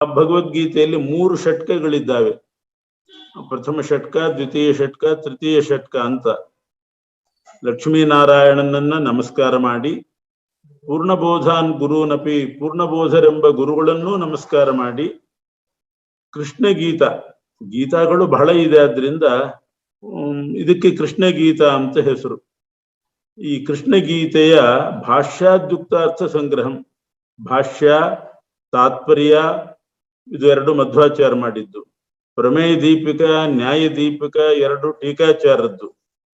ಭಗವದ್ಗೀತೆಯಲ್ಲಿ 3 ಷಟ್ಕಗಳಿದ್ದಾವೆ. ಪ್ರಥಮ ಷಟ್ಕ, ದ್ವಿತೀಯ ಷಟ್ಕ, ತೃತೀಯ ಷಟ್ಕ ಅಂತ. ಲಕ್ಷ್ಮೀನಾರಾಯಣನನ್ನ ನಮಸ್ಕಾರ ಮಾಡಿ, ಪೂರ್ಣಬೋಧಾನ್ ಗುರುನಪಿ, ಪೂರ್ಣಬೋಧರೆಂಬ ಗುರುಗಳನ್ನು ನಮಸ್ಕಾರ ಮಾಡಿ, ಕೃಷ್ಣ ಗೀತಾ, ಗೀತಾಗಳು ಬಹಳ ಇದೆ, ಆದ್ರಿಂದ ಇದಕ್ಕೆ ಕೃಷ್ಣ ಗೀತಾ ಅಂತ ಹೆಸರು. ಈ ಕೃಷ್ಣ ಗೀತೆಯ ಭಾಷ್ಯಾದ್ಯುಕ್ತಾರ್ಥ ಸಂಗ್ರಹಂ, ಭಾಷ್ಯ, ತಾತ್ಪರ್ಯ, ಇದು 2 ಮಧ್ವಾಚಾರ್ಯ ಮಾಡಿದ್ದು. ಪ್ರಮೇಯ ದೀಪಿಕ, ನ್ಯಾಯ ದೀಪಿಕ 2 ಟೀಕಾಚಾರ್ಯದ್ದು.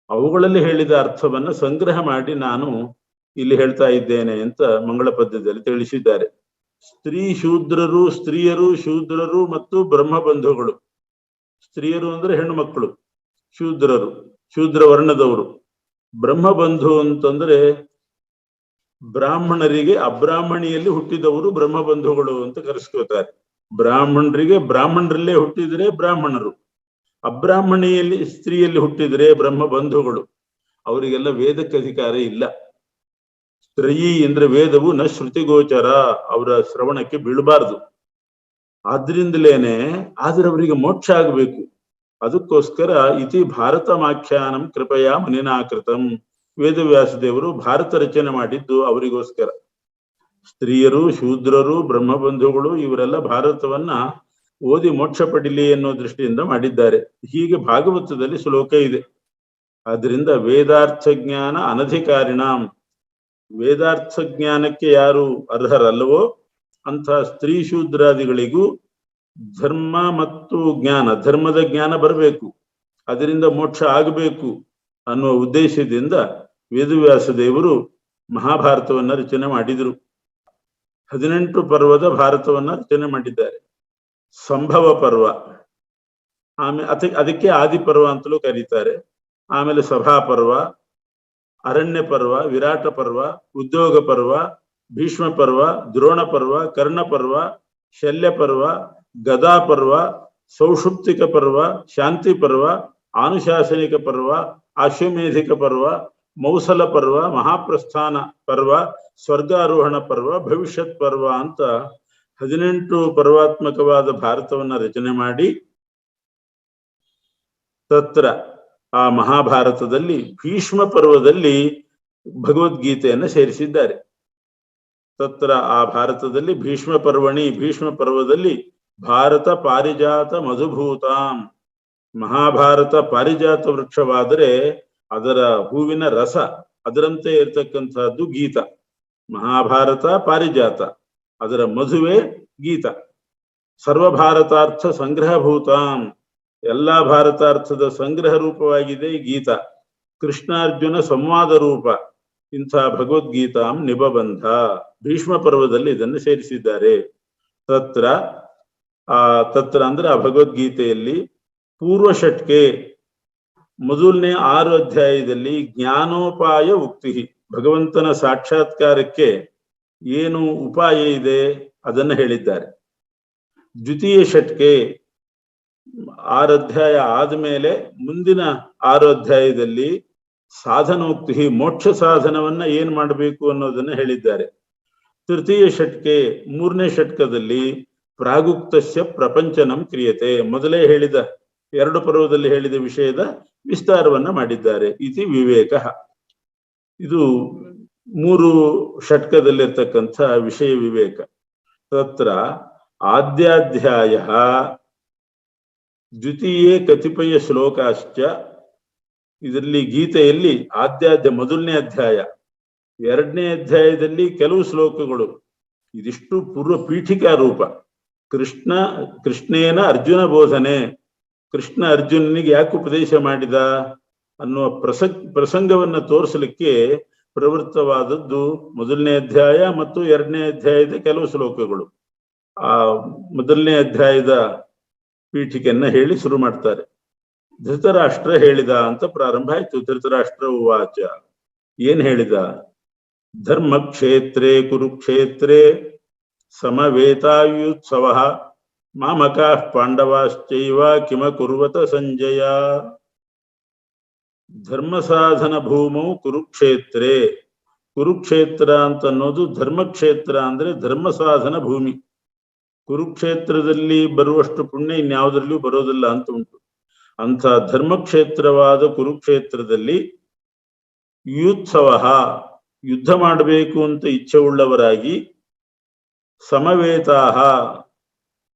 ಅವುಗಳಲ್ಲಿ ಹೇಳಿದ ಅರ್ಥವನ್ನ ಸಂಗ್ರಹ ಮಾಡಿ ನಾನು ಇಲ್ಲಿ ಹೇಳ್ತಾ ಇದ್ದೇನೆ ಅಂತ ಮಂಗಳ ಪದ್ಯದಲ್ಲಿ ತಿಳಿಸಿದ್ದಾರೆ. ಸ್ತ್ರೀಯರು ಶೂದ್ರರು ಮತ್ತು ಬ್ರಹ್ಮ ಬಂಧುಗಳು. ಸ್ತ್ರೀಯರು ಅಂದ್ರೆ ಹೆಣ್ಣು ಮಕ್ಕಳು, ಶೂದ್ರರು ಶೂದ್ರ ವರ್ಣದವರು. ಬ್ರಹ್ಮ ಬಂಧು ಅಂತಂದ್ರೆ ಬ್ರಾಹ್ಮಣರಿಗೆ ಅಬ್ರಾಹ್ಮಣಿಯಲ್ಲಿ ಹುಟ್ಟಿದವರು ಬ್ರಹ್ಮ ಬಂಧುಗಳು ಅಂತ ಕರೆಸ್ಕೋತಾರೆ. ಬ್ರಾಹ್ಮಣರಿಗೆ ಬ್ರಾಹ್ಮಣರಲ್ಲೇ ಹುಟ್ಟಿದರೆ ಬ್ರಾಹ್ಮಣರು, ಅಬ್ರಾಹ್ಮಣಿಯಲ್ಲಿ ಸ್ತ್ರೀಯಲ್ಲಿ ಹುಟ್ಟಿದರೆ ಬ್ರಹ್ಮ ಬಂಧುಗಳು. ಅವರಿಗೆಲ್ಲ ವೇದಕ್ಕೆ ಅಧಿಕಾರ ಇಲ್ಲ. ಸ್ತ್ರೀ ಅಂದ್ರೆ ವೇದವು ನ ಶ್ರುತಿಗೋಚರ, ಅವರ ಶ್ರವಣಕ್ಕೆ ಬೀಳಬಾರದು. ಆದ್ರಿಂದಲೇನೆ ಆದ್ರೆ ಅವರಿಗೆ ಮೋಕ್ಷ ಆಗಬೇಕು. ಅದಕ್ಕೋಸ್ಕರ ಇತಿ ಭಾರತಮಾಖ್ಯಾನಂ ಕೃಪಯಾ ಮುನಿನಾಕೃತಂ, ವೇದವ್ಯಾಸ ದೇವರು ಭಾರತ ರಚನೆ ಮಾಡಿದ್ದು ಅವರಿಗೋಸ್ಕರ. ಸ್ತ್ರೀಯರು, ಶೂದ್ರರು, ಬ್ರಹ್ಮಬಂಧುಗಳು ಇವರೆಲ್ಲ ಭಾರತವನ್ನ ಓದಿ ಮೋಕ್ಷ ಪಡಿಲಿ ಅನ್ನೋ ದೃಷ್ಟಿಯಿಂದ ಮಾಡಿದ್ದಾರೆ. ಹೀಗೆ ಭಾಗವತದಲ್ಲಿ ಶ್ಲೋಕ ಇದೆ. ಆದ್ರಿಂದ ವೇದಾರ್ಥ ಜ್ಞಾನ ಅನಧಿಕಾರಿಣಾಂ, ವೇದಾರ್ಥ ಜ್ಞಾನಕ್ಕೆ ಯಾರು ಅರ್ಹರಲ್ಲವೋ ಅಂಥ ಸ್ತ್ರೀ ಶೂದ್ರಾದಿಗಳಿಗೂ ಧರ್ಮ ಮತ್ತು ಜ್ಞಾನ, ಧರ್ಮದ ಜ್ಞಾನ ಬರಬೇಕು, ಅದರಿಂದ ಮೋಕ್ಷ ಆಗಬೇಕು ಅನ್ನುವ ಉದ್ದೇಶದಿಂದ ವೇದವ್ಯಾಸ ದೇವರು ಮಹಾಭಾರತವನ್ನ ರಚನೆ ಮಾಡಿದರು. 18 ಪರ್ವದ ಭಾರತವನ್ನ ರಚನೆ ಮಾಡಿದ್ದಾರೆ. ಸಂಭವ ಪರ್ವ, ಆಮೇಲೆ ಅದಕ್ಕೆ ಆದಿಪರ್ವ ಅಂತಲೂ ಕರೀತಾರೆ. ಆಮೇಲೆ ಸಭಾ ಪರ್ವ, ಅರಣ್ಯ ಪರ್ವ, ವಿರಾಟ ಪರ್ವ, ಉದ್ಯೋಗ ಪರ್ವ, ಭೀಷ್ಮ ಪರ್ವ, ದ್ರೋಣ ಪರ್ವ, ಕರ್ಣ ಪರ್ವ, ಶಲ್ಯ ಪರ್ವ, ಗದಾ ಪರ್ವ, ಸೌಷುಪ್ತಿಕ ಪರ್ವ, ಶಾಂತಿ ಪರ್ವ, ಆನುಶಾಸನಿಕ ಪರ್ವ, ಅಶ್ವಮೇಧಿಕ ಪರ್ವ, ಮೌಸಲ ಪರ್ವ, ಮಹಾಪ್ರಸ್ಥಾನ ಪರ್ವ, ಸ್ವರ್ಗಾರೋಹಣ ಪರ್ವ, ಭವಿಷ್ಯತ್ ಪರ್ವ ಅಂತ 18 ಪರ್ವಾತ್ಮಕವಾದ ಭಾರತವನ್ನ ರಚನೆ ಮಾಡಿ ತತ್ರ ಆ ಮಹಾಭಾರತದಲ್ಲಿ ಭೀಷ್ಮ ಪರ್ವದಲ್ಲಿ ಭಗವದ್ಗೀತೆಯನ್ನು ಸೇರಿಸಿದ್ದಾರೆ. ತತ್ರ ಆ ಭಾರತದಲ್ಲಿ ಭೀಷ್ಮ ಪರ್ವದಲ್ಲಿ ಭಾರತ ಪಾರಿಜಾತ ಮಧುಭೂತಾಂ, ಮಹಾಭಾರತ ಪಾರಿಜಾತ ವೃಕ್ಷವಾದರೆ ಅದರ ಹೂವಿನ ರಸ ಅದರಂತೆ ಇರತಕ್ಕಂತಹದ್ದು ಗೀತ. ಮಹಾಭಾರತ ಪಾರಿಜಾತ, ಅದರ ಮಧುವೆ ಗೀತ. ಸರ್ವಭಾರತಾರ್ಥ ಸಂಗ್ರಹಭೂತಾಂ, ಎಲ್ಲಾ ಭಾರತಾರ್ಥದ ಸಂಗ್ರಹ ರೂಪವಾಗಿದೆ ಗೀತ. ಕೃಷ್ಣಾರ್ಜುನ ಸಂವಾದ ರೂಪ. ಇಂಥ ಭಗವದ್ಗೀತಾಂ ನಿಬಬಂಧ, ಭೀಷ್ಮ ಪರ್ವದಲ್ಲಿ ಇದನ್ನು ಸೇರಿಸಿದ್ದಾರೆ. ತತ್ರ ಅಂದ್ರೆ ಆ ಭಗವದ್ಗೀತೆಯಲ್ಲಿ ಪೂರ್ವ ಷಟ್ಕೆ, ಮೊದಲನೇ 6 ಅಧ್ಯಾಯದಲ್ಲಿ ಜ್ಞಾನೋಪಾಯ ಉಕ್ತಿ, ಭಗವಂತನ ಸಾಕ್ಷಾತ್ಕಾರಕ್ಕೆ ಏನು ಉಪಾಯ ಇದೆ ಅದನ್ನ ಹೇಳಿದ್ದಾರೆ. ದ್ವಿತೀಯ ಷಟ್ಕೆ 6 ಅಧ್ಯಾಯ ಆದ್ಮೇಲೆ ಮುಂದಿನ 6 ಅಧ್ಯಾಯದಲ್ಲಿ ಸಾಧನೋಕ್ತಿ, ಮೋಕ್ಷ ಸಾಧನವನ್ನ ಏನ್ ಮಾಡಬೇಕು ಅನ್ನೋದನ್ನ ಹೇಳಿದ್ದಾರೆ. ತೃತೀಯ ಷಟ್ಕೆ 3ನೇ ಷಟ್ಕದಲ್ಲಿ ಪ್ರಾಗುಕ್ತಸ್ಯ ಪ್ರಪಂಚನಂ ಕ್ರಿಯತೆ, ಮೊದಲೇ ಹೇಳಿದ 2 ಪರ್ವದಲ್ಲಿ ಹೇಳಿದ ವಿಷಯದ ವಿಸ್ತಾರವನ್ನ ಮಾಡಿದ್ದಾರೆ. ಇತಿ ವಿವೇಕ, ಇದು 3 ಷಟ್ಕದಲ್ಲಿರ್ತಕ್ಕಂಥ ವಿಷಯ ವಿವೇಕ. ತತ್ರ ಆದ್ಯಾಧ್ಯಾಯ ದ್ವಿತೀಯೇ ಕತಿಪಯ ಶ್ಲೋಕಾಶ್ಚ, ಇದರಲ್ಲಿ ಗೀತೆಯಲ್ಲಿ ಆದ್ಯಾಧ್ಯ ಮೊದಲನೇ ಅಧ್ಯಾಯ, 2ನೇ ಅಧ್ಯಾಯದಲ್ಲಿ ಕೆಲವು ಶ್ಲೋಕಗಳು. ಇದಿಷ್ಟು ಪೂರ್ವ ಪೀಠಿಕಾ ರೂಪ. ಕೃಷ್ಣೇನ ಅರ್ಜುನ ಬೋಧನೆ, ಕೃಷ್ಣ ಅರ್ಜುನನಿಗೆ ಯಾಕೆ ಉಪದೇಶ ಮಾಡಿದ ಅನ್ನುವ ಪ್ರಸಂಗವನ್ನ ತೋರಿಸಲಿಕ್ಕೆ ಪ್ರವೃತ್ತವಾದದ್ದು ಮೊದಲನೇ ಅಧ್ಯಾಯ ಮತ್ತು 2ನೇ ಅಧ್ಯಾಯದ ಕೆಲವು ಶ್ಲೋಕಗಳು. ಆ ಮೊದಲನೇ ಅಧ್ಯಾಯದ ಪೀಠಿಕೆಯನ್ನ ಹೇಳಿ ಶುರು ಮಾಡ್ತಾರೆ. ಧೃತರಾಷ್ಟ್ರ ಹೇಳಿದ ಅಂತ ಪ್ರಾರಂಭ ಆಯ್ತು. ಧೃತರಾಷ್ಟ್ರ ಉವಾಚ, ಏನ್ ಹೇಳಿದ? ಧರ್ಮಕ್ಷೇತ್ರೇ ಕುರುಕ್ಷೇತ್ರೇ ಸಮವೇತಾಯುತ್ಸವ ಮಾಮಕಾಃ ಪಾಂಡವಾಶ್ಚೈವ ಕಿಮ ಕುರ್ವತ ಸಂಜಯ. ಧರ್ಮ ಸಾಧನ ಭೂಮೌ ಕುರುಕ್ಷೇತ್ರೇ, ಕುರುಕ್ಷೇತ್ರ ಅಂತ ಅನ್ನೋದು ಧರ್ಮಕ್ಷೇತ್ರ ಅಂದ್ರೆ ಧರ್ಮ ಸಾಧನ ಭೂಮಿ. ಕುರುಕ್ಷೇತ್ರದಲ್ಲಿ ಬರುವಷ್ಟು ಪುಣ್ಯ ಇನ್ಯಾವುದರಲ್ಲೂ ಬರೋದಿಲ್ಲ ಅಂತ ಉಂಟು. ಅಂಥ ಧರ್ಮಕ್ಷೇತ್ರವಾದ ಕುರುಕ್ಷೇತ್ರದಲ್ಲಿ ಯುತ್ಸವ, ಯುದ್ಧ ಮಾಡಬೇಕು ಅಂತ ಇಚ್ಛೆ ಉಳ್ಳವರಾಗಿ, ಸಮವೇತಾಹ,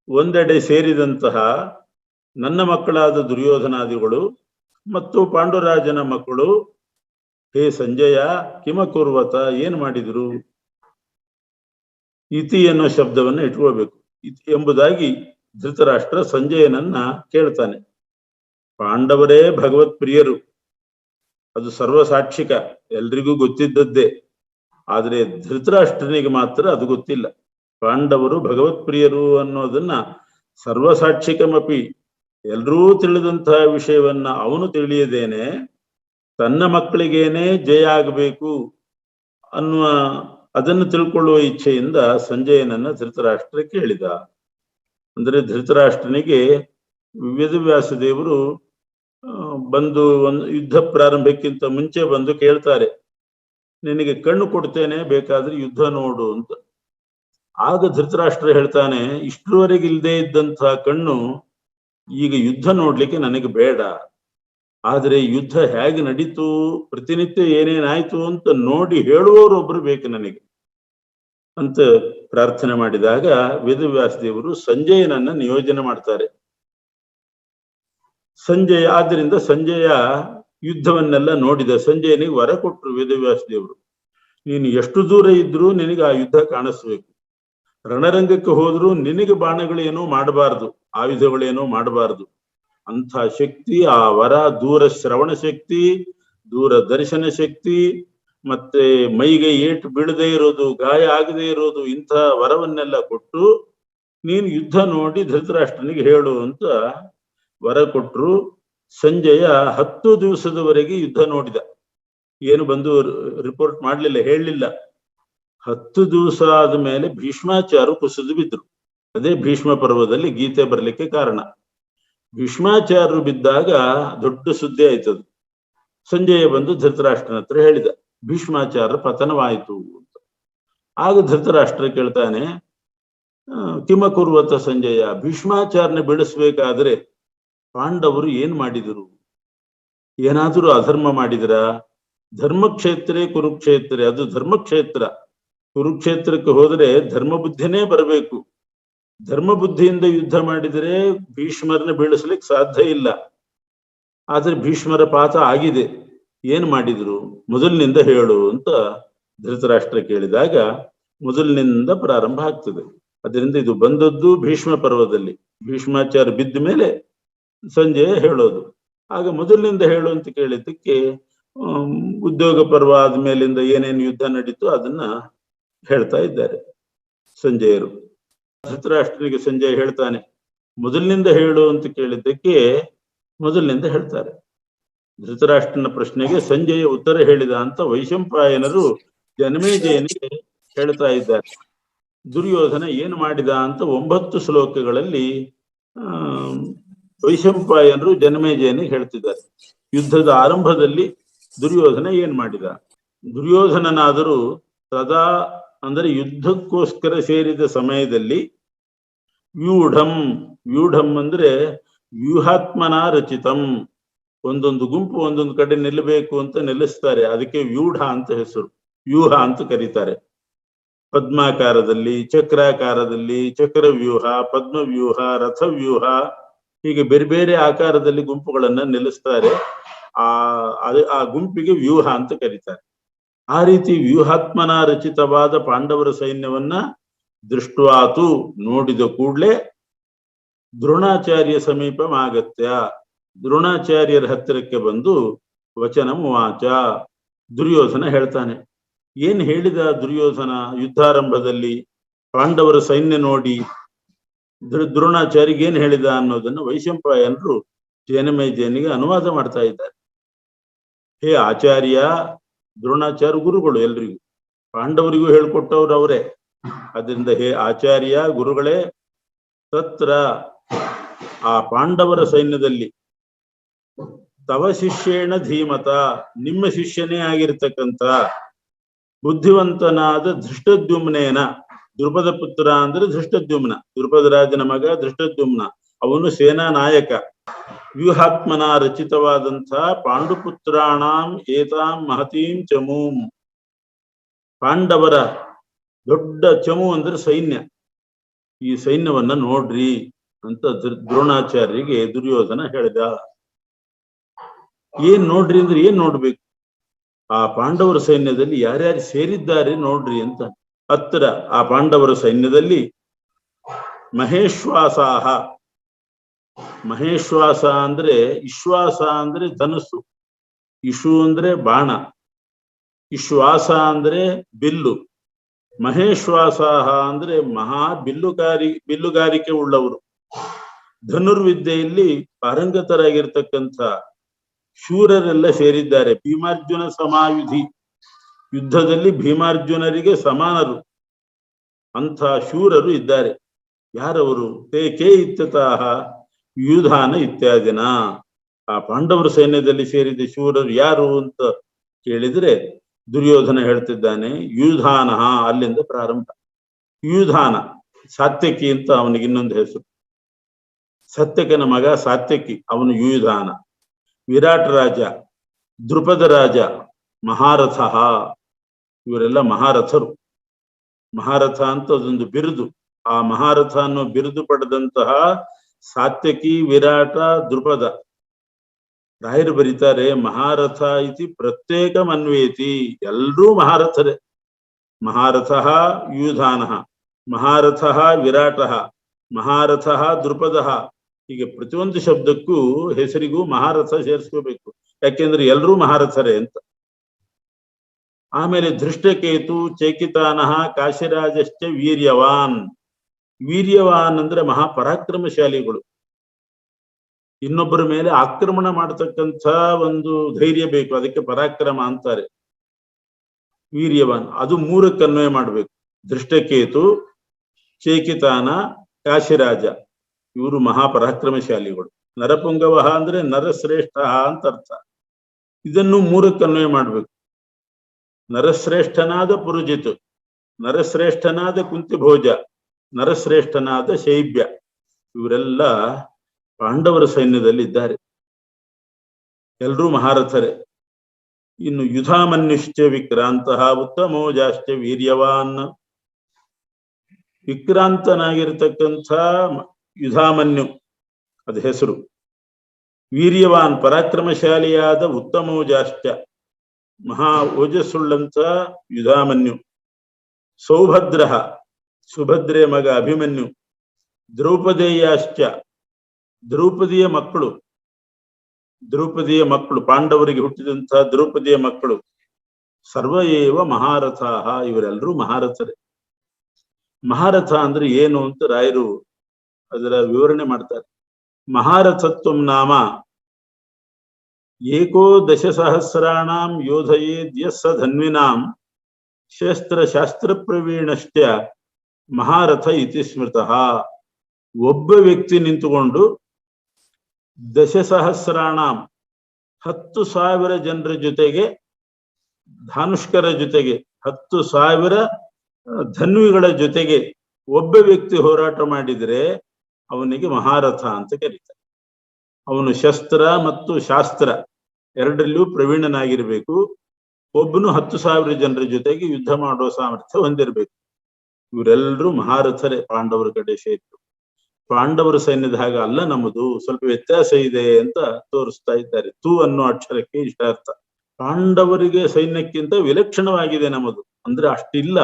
ಒಂದೆಡೆ ಸೇರಿದಂತಹ ನನ್ನ ಮಕ್ಕಳಾದ ದುರ್ಯೋಧನಾದಿಗಳು ಮತ್ತು ಪಾಂಡುರಾಜನ ಮಕ್ಕಳು, ಹೇ ಸಂಜಯ ಕಿಮಕುರ್ವತ, ಏನ್ ಮಾಡಿದ್ರು? ಇತಿ ಅನ್ನೋ ಶಬ್ದವನ್ನ ಇಟ್ಕೋಬೇಕು. ಎಂಬುದಾಗಿ ಧೃತರಾಷ್ಟ್ರ ಸಂಜಯನನ್ನ ಕೇಳ್ತಾನೆ. ಪಾಂಡವರೇ ಭಗವತ್ ಪ್ರಿಯರು, ಅದು ಸರ್ವಸಾಕ್ಷಿಕ, ಎಲ್ರಿಗೂ ಗೊತ್ತಿದ್ದದ್ದೇ. ಆದರೆ ಧೃತರಾಷ್ಟ್ರನಿಗೆ ಮಾತ್ರ ಅದು ಗೊತ್ತಿಲ್ಲ. ಪಾಂಡವರು ಭಗವತ್ ಪ್ರಿಯರು ಅನ್ನೋದನ್ನ ಸರ್ವಸಾಕ್ಷಿಕಮಪಿ, ಎಲ್ರೂ ತಿಳಿದಂತಹ ವಿಷಯವನ್ನ ಅವನು ತಿಳಿಯದೇನೆ ತನ್ನ ಮಕ್ಕಳಿಗೇನೆ ಜಯ ಆಗಬೇಕು ಅನ್ನುವ ಅದನ್ನು ತಿಳ್ಕೊಳ್ಳುವ ಇಚ್ಛೆಯಿಂದ ಸಂಜಯನನ್ನ ಧೃತರಾಷ್ಟ್ರ ಕೇಳಿದ. ಅಂದ್ರೆ ಧೃತರಾಷ್ಟ್ರನಿಗೆ ವೇದವ್ಯಾಸ ದೇವರು ಬಂದು ಒಂದು ಯುದ್ಧ ಪ್ರಾರಂಭಕ್ಕಿಂತ ಮುಂಚೆ ಬಂದು ಕೇಳ್ತಾರೆ, ನಿನಗೆ ಕಣ್ಣು ಕೊಡ್ತೇನೆ, ಬೇಕಾದ್ರೆ ಯುದ್ಧ ನೋಡು ಅಂತ. ಆಗ ಧೃತರಾಷ್ಟ್ರ ಹೇಳ್ತಾನೆ, ಇಷ್ಟರವರೆಗೆ ಇಲ್ಲದೆ ಇದ್ದಂತಹ ಕಣ್ಣು ಈಗ ಯುದ್ಧ ನೋಡ್ಲಿಕ್ಕೆ ನನಗೆ ಬೇಡ, ಆದ್ರೆ ಯುದ್ಧ ಹೇಗೆ ನಡೀತು, ಪ್ರತಿನಿತ್ಯ ಏನೇನಾಯ್ತು ಅಂತ ನೋಡಿ ಹೇಳುವವರೊಬ್ರು ಬೇಕು ನನಗೆ ಅಂತ ಪ್ರಾರ್ಥನೆ ಮಾಡಿದಾಗ ವೇದವ್ಯಾಸ ದೇವರು ಸಂಜಯನನ್ನ ನಿಯೋಜನೆ ಮಾಡ್ತಾರೆ. ಆದ್ದರಿಂದ ಸಂಜಯ ಯುದ್ಧವನ್ನೆಲ್ಲ ನೋಡಿದ. ಸಂಜಯನಿಗೆ ವರ ಕೊಟ್ರು ವೇದವ್ಯಾಸ ದೇವರು, ನೀನು ಎಷ್ಟು ದೂರ ಇದ್ರೂ ನಿನಗೆ ಆ ಯುದ್ಧ ಕಾಣಿಸ್ಬೇಕು, ರಣರಂಗಕ್ಕೆ ಹೋದ್ರೂ ನಿನಗೆ ಬಾಣಗಳೇನೋ ಮಾಡಬಾರ್ದು, ಆಯುಧಗಳೇನೋ ಮಾಡಬಾರ್ದು. ಅಂಥ ಶಕ್ತಿ, ಆ ವರ, ದೂರ ಶ್ರವಣ ಶಕ್ತಿ, ದೂರ ದರ್ಶನ ಶಕ್ತಿ, ಮತ್ತೆ ಮೈಗೆ ಏಟು ಬೀಳದೇ ಇರೋದು, ಗಾಯ ಆಗದೆ ಇರೋದು, ಇಂಥ ವರವನ್ನೆಲ್ಲ ಕೊಟ್ಟು ನೀನು ಯುದ್ಧ ನೋಡಿ ಧೃತರಾಷ್ಟ್ರನಿಗೆ ಹೇಳು ಅಂತ ವರ ಕೊಟ್ರು. ಸಂಜಯ 10 ದಿವಸದವರೆಗೆ ಯುದ್ಧ ನೋಡಿದ. ಏನು ಬಂದು ರಿಪೋರ್ಟ್ ಮಾಡ್ಲಿಲ್ಲ, ಹೇಳಲಿಲ್ಲ. 10 ದಿವಸ ಆದ ಮೇಲೆ ಭೀಷ್ಮಾಚಾರ್ಯರು ಕುಸಿದು ಬಿದ್ರು. ಅದೇ ಭೀಷ್ಮ ಪರ್ವದಲ್ಲಿ ಗೀತೆ ಬರ್ಲಿಕ್ಕೆ ಕಾರಣ. ಭೀಷ್ಮಾಚಾರ್ಯರು ಬಿದ್ದಾಗ ದೊಡ್ಡ ಸುದ್ದಿ ಆಯ್ತದು. ಸಂಜಯ ಬಂದು ಧೃತರಾಷ್ಟ್ರನ ಹತ್ರ ಹೇಳಿದ, ಭೀಷ್ಮಾಚಾರ್ಯರ ಪತನವಾಯಿತು ಅಂತ. ಆಗ ಧೃತರಾಷ್ಟ್ರ ಕೇಳ್ತಾನೆ, ಕಿಮಕುರ್ವತ ಸಂಜಯ, ಭೀಷ್ಮಾಚಾರ್ಯನ ಬೆಳೆಸ್ಬೇಕಾದ್ರೆ ಪಾಂಡವರು ಏನ್ ಮಾಡಿದರು? ಏನಾದರೂ ಅಧರ್ಮ ಮಾಡಿದ್ರ? ಧರ್ಮಕ್ಷೇತ್ರೇ ಕುರುಕ್ಷೇತ್ರ, ಅದು ಧರ್ಮಕ್ಷೇತ್ರ. ಕುರುಕ್ಷೇತ್ರಕ್ಕೆ ಹೋದ್ರೆ ಧರ್ಮ ಬುದ್ಧಿನೇ ಬರಬೇಕು. ಧರ್ಮ ಬುದ್ಧಿಯಿಂದ ಯುದ್ಧ ಮಾಡಿದರೆ ಭೀಷ್ಮರನ್ನ ಬೀಳಿಸ್ಲಿಕ್ಕೆ ಸಾಧ್ಯ ಇಲ್ಲ. ಆದ್ರೆ ಭೀಷ್ಮರ ಪಾತ ಆಗಿದೆ, ಏನ್ ಮಾಡಿದ್ರು ಮೊದಲಿನಿಂದ ಹೇಳು ಅಂತ ಧೃತರಾಷ್ಟ್ರ ಕೇಳಿದಾಗ ಮೊದಲಿನಿಂದ ಪ್ರಾರಂಭ ಆಗ್ತದೆ. ಅದರಿಂದ ಇದು ಬಂದದ್ದು ಭೀಷ್ಮ ಪರ್ವದಲ್ಲಿ, ಭೀಷ್ಮಾಚಾರ್ಯ ಬಿದ್ದ ಮೇಲೆ ಸಂಜಯ ಹೇಳೋದು. ಆಗ ಮೊದಲಿನಿಂದ ಹೇಳು ಅಂತ ಕೇಳಿದ್ದಕ್ಕೆ ಉದ್ಯೋಗ ಪರ್ವ ಆದ್ಮೇಲಿಂದ ಏನೇನು ಯುದ್ಧ ನಡೀತು ಅದನ್ನ ಹೇಳ್ತಾ ಇದ್ದಾರೆ ಸಂಜಯರು. ಧೃತರಾಷ್ಟ್ರನಿಗೆ ಸಂಜಯ ಹೇಳ್ತಾನೆ, ಮೊದಲಿನಿಂದ ಹೇಳು ಅಂತ ಕೇಳಿದ್ದಕ್ಕೆ ಮೊದಲಿನಿಂದ ಹೇಳ್ತಾರೆ. ಧೃತರಾಷ್ಟ್ರನ ಪ್ರಶ್ನೆಗೆ ಸಂಜಯ ಉತ್ತರ ಹೇಳಿದ ಅಂತ ವೈಶಂಪಾಯನರು ಜನಮೇಜಯನಿಗೆ ಹೇಳ್ತಾ ಇದ್ದಾರೆ. ದುರ್ಯೋಧನ ಏನು ಮಾಡಿದ ಅಂತ 9 ಶ್ಲೋಕಗಳಲ್ಲಿ ವೈಶಂಪಾಯನರು ಜನಮೇಜಯನಿಗೆ ಹೇಳ್ತಿದ್ದಾರೆ. ಯುದ್ಧದ ಆರಂಭದಲ್ಲಿ ದುರ್ಯೋಧನ ಏನ್ ಮಾಡಿದ? ದುರ್ಯೋಧನನಾದರೂ ಸದಾ ಅಂದರೆ ಯುದ್ಧಕ್ಕೋಸ್ಕರ ಸೇರಿದ ಸಮಯದಲ್ಲಿ ವ್ಯೂಢಂ ಅಂದ್ರೆ ವ್ಯೂಹಾತ್ಮನ ರಚಿತಂ, ಒಂದೊಂದು ಗುಂಪು ಒಂದೊಂದು ಕಡೆ ನಿಲ್ಲಬೇಕು ಅಂತ ನಿಲ್ಲಿಸ್ತಾರೆ, ಅದಕ್ಕೆ ವ್ಯೂಢ ಅಂತ ಹೆಸರು, ವ್ಯೂಹ ಅಂತ ಕರೀತಾರೆ. ಪದ್ಮಾಕಾರದಲ್ಲಿ, ಚಕ್ರಾಕಾರದಲ್ಲಿ, ಚಕ್ರವ್ಯೂಹ, ಪದ್ಮವ್ಯೂಹ, ರಥವ್ಯೂಹ, ಹೀಗೆ ಬೇರೆ ಬೇರೆ ಆಕಾರದಲ್ಲಿ ಗುಂಪುಗಳನ್ನ ನಿಲ್ಲಿಸ್ತಾರೆ. ಆ ಗುಂಪಿಗೆ ವ್ಯೂಹ ಅಂತ ಕರೀತಾರೆ. ಆ ರೀತಿ ವ್ಯೂಹಾತ್ಮನ ರಚಿತವಾದ ಪಾಂಡವರ ಸೈನ್ಯವನ್ನ ದೃಷ್ಟ್ವಾತು, ನೋಡಿದ ಕೂಡಲೇ ದ್ರೋಣಾಚಾರ್ಯ ಸಮೀಪ ಆಗತ್ಯ, ದ್ರೋಣಾಚಾರ್ಯರ ಹತ್ತಿರಕ್ಕೆ ಬಂದು ವಚನಮುವಾಚ, ದುರ್ಯೋಧನ ಹೇಳ್ತಾನೆ. ಏನ್ ಹೇಳಿದ ದುರ್ಯೋಧನ ಯುದ್ಧಾರಂಭದಲ್ಲಿ ಪಾಂಡವರ ಸೈನ್ಯ ನೋಡಿ ದ್ರೋಣಾಚಾರ್ಯಗೆ ಏನ್ ಹೇಳಿದ ಅನ್ನೋದನ್ನು ವೈಶಂಪಾಯನರು ಜನಮೇಜಯನಿಗೆ ಅನುವಾದ ಮಾಡ್ತಾ ಇದ್ದಾರೆ. ಹೇ ಆಚಾರ್ಯ, ದ್ರೋಣಾಚಾರ್ಯ ಗುರುಗಳು ಎಲ್ರಿಗೂ, ಪಾಂಡವರಿಗೂ ಹೇಳ್ಕೊಟ್ಟವ್ರು ಅವರೇ. ಅದರಿಂದ ಹೇ ಆಚಾರ್ಯ ಗುರುಗಳೇ, ತತ್ರ ಆ ಪಾಂಡವರ ಸೈನ್ಯದಲ್ಲಿ ತವ ಶಿಷ್ಯೇಣ ಧೀಮತ, ನಿಮ್ಮ ಶಿಷ್ಯನೇ ಆಗಿರ್ತಕ್ಕಂಥ ಬುದ್ಧಿವಂತನಾದ ಧೃಷ್ಟದ್ಯುಮ್ನೇನ, ದ್ರುಪದ ಪುತ್ರ ಅಂದ್ರೆ ಧೃಷ್ಟದ್ಯುಮ್ನ, ದ್ರುಪದ ರಾಜನ ಮಗ ಧೃಷ್ಟದ್ಯುಮ್ನ. ಅವನು ಸೇನಾ ನಾಯಕ. ವ್ಯೂಹಾತ್ಮನ ರಚಿತವಾದಂತಹ ಪಾಂಡುಪುತ್ರಾಣಾಂ ಏತಾಂ ಮಹತೀಂ ಚಮೂಂ, ಪಾಂಡವರ ದೊಡ್ಡ ಚಮು ಅಂದ್ರೆ ಸೈನ್ಯ, ಈ ಸೈನ್ಯವನ್ನ ನೋಡ್ರಿ ಅಂತ ದ್ರೋಣಾಚಾರ್ಯರಿಗೆ ದುರ್ಯೋಧನ ಹೇಳಿದ. ಏನ್ ನೋಡ್ರಿ ಅಂದ್ರೆ ಏನ್ ನೋಡ್ಬೇಕು? ಆ ಪಾಂಡವರ ಸೈನ್ಯದಲ್ಲಿ ಯಾರ್ಯಾರು ಸೇರಿದ್ದಾರೆ ನೋಡ್ರಿ ಅಂತ. ಹತ್ತಿರ ಆ ಪಾಂಡವರ ಸೈನ್ಯದಲ್ಲಿ ಮಹೇಶ್ವಾಸಾಹ, ಮಹೇಶ್ವಾಸ ಅಂದ್ರೆ ವಿಶ್ವಾಸ ಅಂದ್ರೆ ಧನುಸ್ಸು, ಇಶು ಅಂದ್ರೆ ಬಾಣ, ವಿಶ್ವಾಸ ಅಂದ್ರೆ ಬಿಲ್ಲು, ಮಹೇಶ್ವಾಸಾಹ ಅಂದ್ರೆ ಮಹಾ ಬಿಲ್ಲುಗಾರಿಕೆ ಉಳ್ಳವರು, ಧನುರ್ವಿದ್ಯೆಯಲ್ಲಿ ಪಾರಂಗತರಾಗಿರ್ತಕ್ಕಂಥ ಶೂರರೆಲ್ಲ ಸೇರಿದ್ದಾರೆ. ಭೀಮಾರ್ಜುನ ಸಮಾಯುಧಿ, ಯುದ್ಧದಲ್ಲಿ ಭೀಮಾರ್ಜುನರಿಗೆ ಸಮಾನರು ಅಂಥ ಶೂರರು ಇದ್ದಾರೆ. ಯಾರವರು? ತೇ ಕೇ ಇತ್ಯತಃ ಯುಧಾನ ಇತ್ಯಾದಿನ. ಆ ಪಾಂಡವರ ಸೈನ್ಯದಲ್ಲಿ ಸೇರಿದ ಶೂರರು ಯಾರು ಅಂತ ಕೇಳಿದ್ರೆ ದುರ್ಯೋಧನ ಹೇಳ್ತಿದ್ದಾನೆ ಯುಧಾನ. ಅಲ್ಲಿಂದ ಪ್ರಾರಂಭ. ಯುಧಾನ, ಸಾತ್ಯಕಿ ಅಂತ ಅವನಿಗೆ ಇನ್ನೊಂದು ಹೆಸರು. ಸತ್ಯಕನ ಮಗ ಸಾತ್ಯಕಿ, ಅವನು ಯುಧಾನ. ವಿರಾಟ್ ರಾಜ, ದ್ರುಪದ ರಾಜ, ಮಹಾರಥ, ಇವರೆಲ್ಲ ಮಹಾರಥರು. ಮಹಾರಥ ಅಂತ ಅದೊಂದು ಬಿರುದು. ಆ ಮಹಾರಥ ಅನ್ನೋ ಬಿರುದು ಪಡೆದಂತಹ ಸಾತ್ಯಕಿ, ವಿರಾಟ, ದ್ರುಪದ. ರಾಯರು ಬರೀತಾರೆ ಮಹಾರಥ ಇತಿ ಪ್ರತ್ಯೇಕ ಮನ್ವೇತಿ, ಎಲ್ರೂ ಮಹಾರಥರೇ. ಮಹಾರಥ ಯುಧಾನ, ಮಹಾರಥ ವಿರಾಟ, ಮಹಾರಥ ದ್ರುಪದ. ಹೀಗೆ ಪ್ರತಿಯೊಂದು ಶಬ್ದಕ್ಕೂ ಹೆಸರಿಗೂ ಮಹಾರಥ ಸೇರಿಸ್ಕೋಬೇಕು, ಯಾಕೆಂದ್ರೆ ಎಲ್ರೂ ಮಹಾರಥರೇ ಅಂತ. ಆಮೇಲೆ ಧೃಷ್ಟಕೇತು, ಚೇಕಿತಾನಃ, ಕಾಶಿರಾಜಶ್ಚ ವೀರ್ಯವಾನ್. ವೀರ್ಯವಾನ್ ಅಂದ್ರೆ ಮಹಾಪರಾಕ್ರಮಶಾಲಿಗಳು, ಇನ್ನೊಬ್ಬರ ಮೇಲೆ ಆಕ್ರಮಣ ಮಾಡತಕ್ಕಂಥ ಒಂದು ಧೈರ್ಯ ಬೇಕು, ಅದಕ್ಕೆ ಪರಾಕ್ರಮ ಅಂತಾರೆ. ವೀರ್ಯವಾನ್ ಅದು ಮೂರಕ್ಕೆ ಅನ್ವಯ ಮಾಡ್ಬೇಕು. ಧೃಷ್ಟಕೇತು, ಚೇಕಿತಾನ, ಕಾಶಿರಾಜ, ಇವರು ಮಹಾಪರಾಕ್ರಮಶಾಲಿಗಳು. ನರಪುಂಗವಹ ಅಂದ್ರೆ ನರಶ್ರೇಷ್ಠ ಅಂತ ಅರ್ಥ. ಇದನ್ನು ಮೂರಕ್ಕೆ ಅನ್ವಯ ಮಾಡ್ಬೇಕು. ನರಶ್ರೇಷ್ಠನಾದ ಪುರುಜಿತ್, ನರಶ್ರೇಷ್ಠನಾದ ಕುಂತಿಭೋಜ, ನರಶ್ರೇಷ್ಠನಾದ ಶೈಬ್ಯ, ಇವರೆಲ್ಲ ಪಾಂಡವರ ಸೈನ್ಯದಲ್ಲಿ ಇದ್ದಾರೆ. ಎಲ್ರೂ ಮಹಾರಥರೇ. ಇನ್ನು ಯುಧಾಮನ್ಯುಶ್ಚ ವಿಕ್ರಾಂತಃ ಉತ್ತಮೋಜಾಶ್ಚ ವೀರ್ಯವಾನ್. ವಿಕ್ರಾಂತನಾಗಿರ್ತಕ್ಕಂಥ ಯುಧಾಮನ್ಯು ಅದು ಹೆಸರು. ವೀರ್ಯವಾನ್ ಪರಾಕ್ರಮಶಾಲಿಯಾದ ಉತ್ತಮೋಜಾಶ್ಚ, ಮಹಾ ಓಜಸ್ಸುಳ್ಳಂತ ಯುಧಾಮನ್ಯು. ಸೌಭದ್ರ, ಸುಭದ್ರೆ ಮಗ ಅಭಿಮನ್ಯು. ದ್ರೌಪದೇಯಾಶ್ಚ, ದ್ರೌಪದಿಯ ಮಕ್ಕಳು, ದ್ರೌಪದಿಯ ಮಕ್ಕಳು, ಪಾಂಡವರಿಗೆ ಹುಟ್ಟಿದಂತಹ ದ್ರೌಪದಿಯ ಮಕ್ಕಳು. ಸರ್ವ ಏವ ಮಹಾರಥ, ಇವರೆಲ್ಲರೂ ಮಹಾರಥರೇ. ಮಹಾರಥ ಅಂದ್ರೆ ಏನು ಅಂತ ರಾಯರು ಅದರ ವಿವರಣೆ ಮಾಡ್ತಾರೆ. ಮಹಾರಥತ್ವಂ ನಾಮ ಏಕೋ ದಶಸಹಸ್ರಾಣಾಂ ಯೋಧಯೇದ್ಯ ಸ ಧನ್ವಿನಾಂ ಶಾಸ್ತ್ರ ಪ್ರವೀಣಶ್ಚ ಮಹಾರಥ ಇತಿ ಸ್ಮೃತಃ. ಒಬ್ಬ ವ್ಯಕ್ತಿ ನಿಂತುಕೊಂಡು ದಶಸಹಸ್ರಾಣಾಂ 10,000 ಜನರ ಜೊತೆಗೆ, ಧಾನುಷ್ಕರ ಜೊತೆಗೆ 10,000 ಧನ್ವಿಗಳ ಜೊತೆಗೆ ಒಬ್ಬ ವ್ಯಕ್ತಿ ಹೋರಾಟ ಮಾಡಿದರೆ ಅವನಿಗೆ ಮಹಾರಥ ಅಂತ ಕರೀತಾರೆ. ಅವನು ಶಸ್ತ್ರ ಮತ್ತು ಶಾಸ್ತ್ರ ಎರಡರಲ್ಲೂ ಪ್ರವೀಣನಾಗಿರ್ಬೇಕು. ಒಬ್ಬನು 10,000 ಜನರ ಜೊತೆಗೆ ಯುದ್ಧ ಮಾಡುವ ಸಾಮರ್ಥ್ಯ ಹೊಂದಿರಬೇಕು. ಇವರೆಲ್ಲರೂ ಮಹಾರಥರೇ ಪಾಂಡವರ ಕಡೆ ಸೇರಿತು. ಪಾಂಡವರ ಸೈನ್ಯದ ಹಾಗೆ ಅಲ್ಲ ನಮ್ಮದು, ಸ್ವಲ್ಪ ವ್ಯತ್ಯಾಸ ಇದೆ ಅಂತ ತೋರಿಸ್ತಾ ಇದ್ದಾರೆ. ತು ಅನ್ನೋ ಅಕ್ಷರಕ್ಕೆ ಇಷ್ಟ ಅರ್ಥ. ಪಾಂಡವರಿಗೆ ಸೈನ್ಯಕ್ಕಿಂತ ವಿಲಕ್ಷಣವಾಗಿದೆ ನಮ್ಮದು, ಅಂದ್ರೆ ಅಷ್ಟಿಲ್ಲ,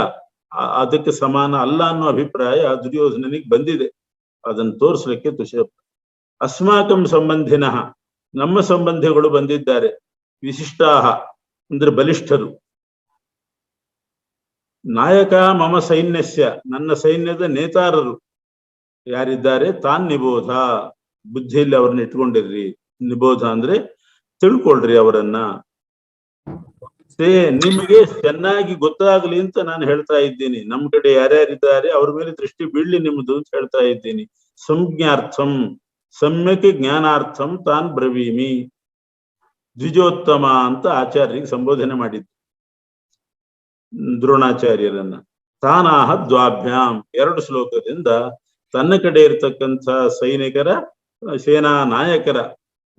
ಅದಕ್ಕೆ ಸಮಾನ ಅಲ್ಲ ಅನ್ನೋ ಅಭಿಪ್ರಾಯ ದುರ್ಯೋಧನನಿಗೆ ಬಂದಿದೆ. ಅದನ್ನು ತೋರಿಸ್ಲಿಕ್ಕೆ ತುಷ. ಅಸ್ಮಾಕಂ ಸಂಬಂಧಿನಃ, ನಮ್ಮ ಸಂಬಂಧಿಗಳು ಬಂದಿದ್ದಾರೆ. ವಿಶಿಷ್ಟಾಹ ಅಂದ್ರೆ ಬಲಿಷ್ಠರು. ನಾಯಕ ಮಮ ಸೈನ್ಯಸ್ಯ, ನನ್ನ ಸೈನ್ಯದ ನೇತಾರರು ಯಾರಿದ್ದಾರೆ? ತಾನ್ ನಿಬೋಧ, ಬುದ್ಧಿಯಲ್ಲಿ ಅವ್ರನ್ನ ಇಟ್ಕೊಂಡಿರ್ರಿ. ನಿಬೋಧ ಅಂದ್ರೆ ತಿಳ್ಕೊಳ್ರಿ ಅವರನ್ನ. ನಿಮಗೆ ಚೆನ್ನಾಗಿ ಗೊತ್ತಾಗ್ಲಿ ಅಂತ ನಾನು ಹೇಳ್ತಾ ಇದ್ದೀನಿ. ನಮ್ ಕಡೆ ಯಾರ್ಯಾರಿದ್ದಾರೆ ಅವ್ರ ಮೇಲೆ ದೃಷ್ಟಿ ಬೀಳ್ಲಿ ನಿಮ್ದು ಅಂತ ಹೇಳ್ತಾ ಇದ್ದೀನಿ. ಸಂಜ್ಞಾರ್ಥಂ ಸಮ್ಯಕ್ ಜ್ಞಾನಾರ್ಥಂ ತಾನ್ ಬ್ರವೀಮಿ. ದ್ವಿಜೋತ್ತಮ ಅಂತ ಆಚಾರ್ಯರಿಗೆ ಸಂಬೋಧನೆ ಮಾಡಿದ್ದು ದ್ರೋಣಾಚಾರ್ಯರನ್ನ. ತಾನಾಹ ದ್ವಾಭ್ಯಾಂ 2 ಶ್ಲೋಕದಿಂದ ತನ್ನ ಕಡೆ ಇರತಕ್ಕಂಥ ಸೈನಿಕರ ಸೇನಾ ನಾಯಕರ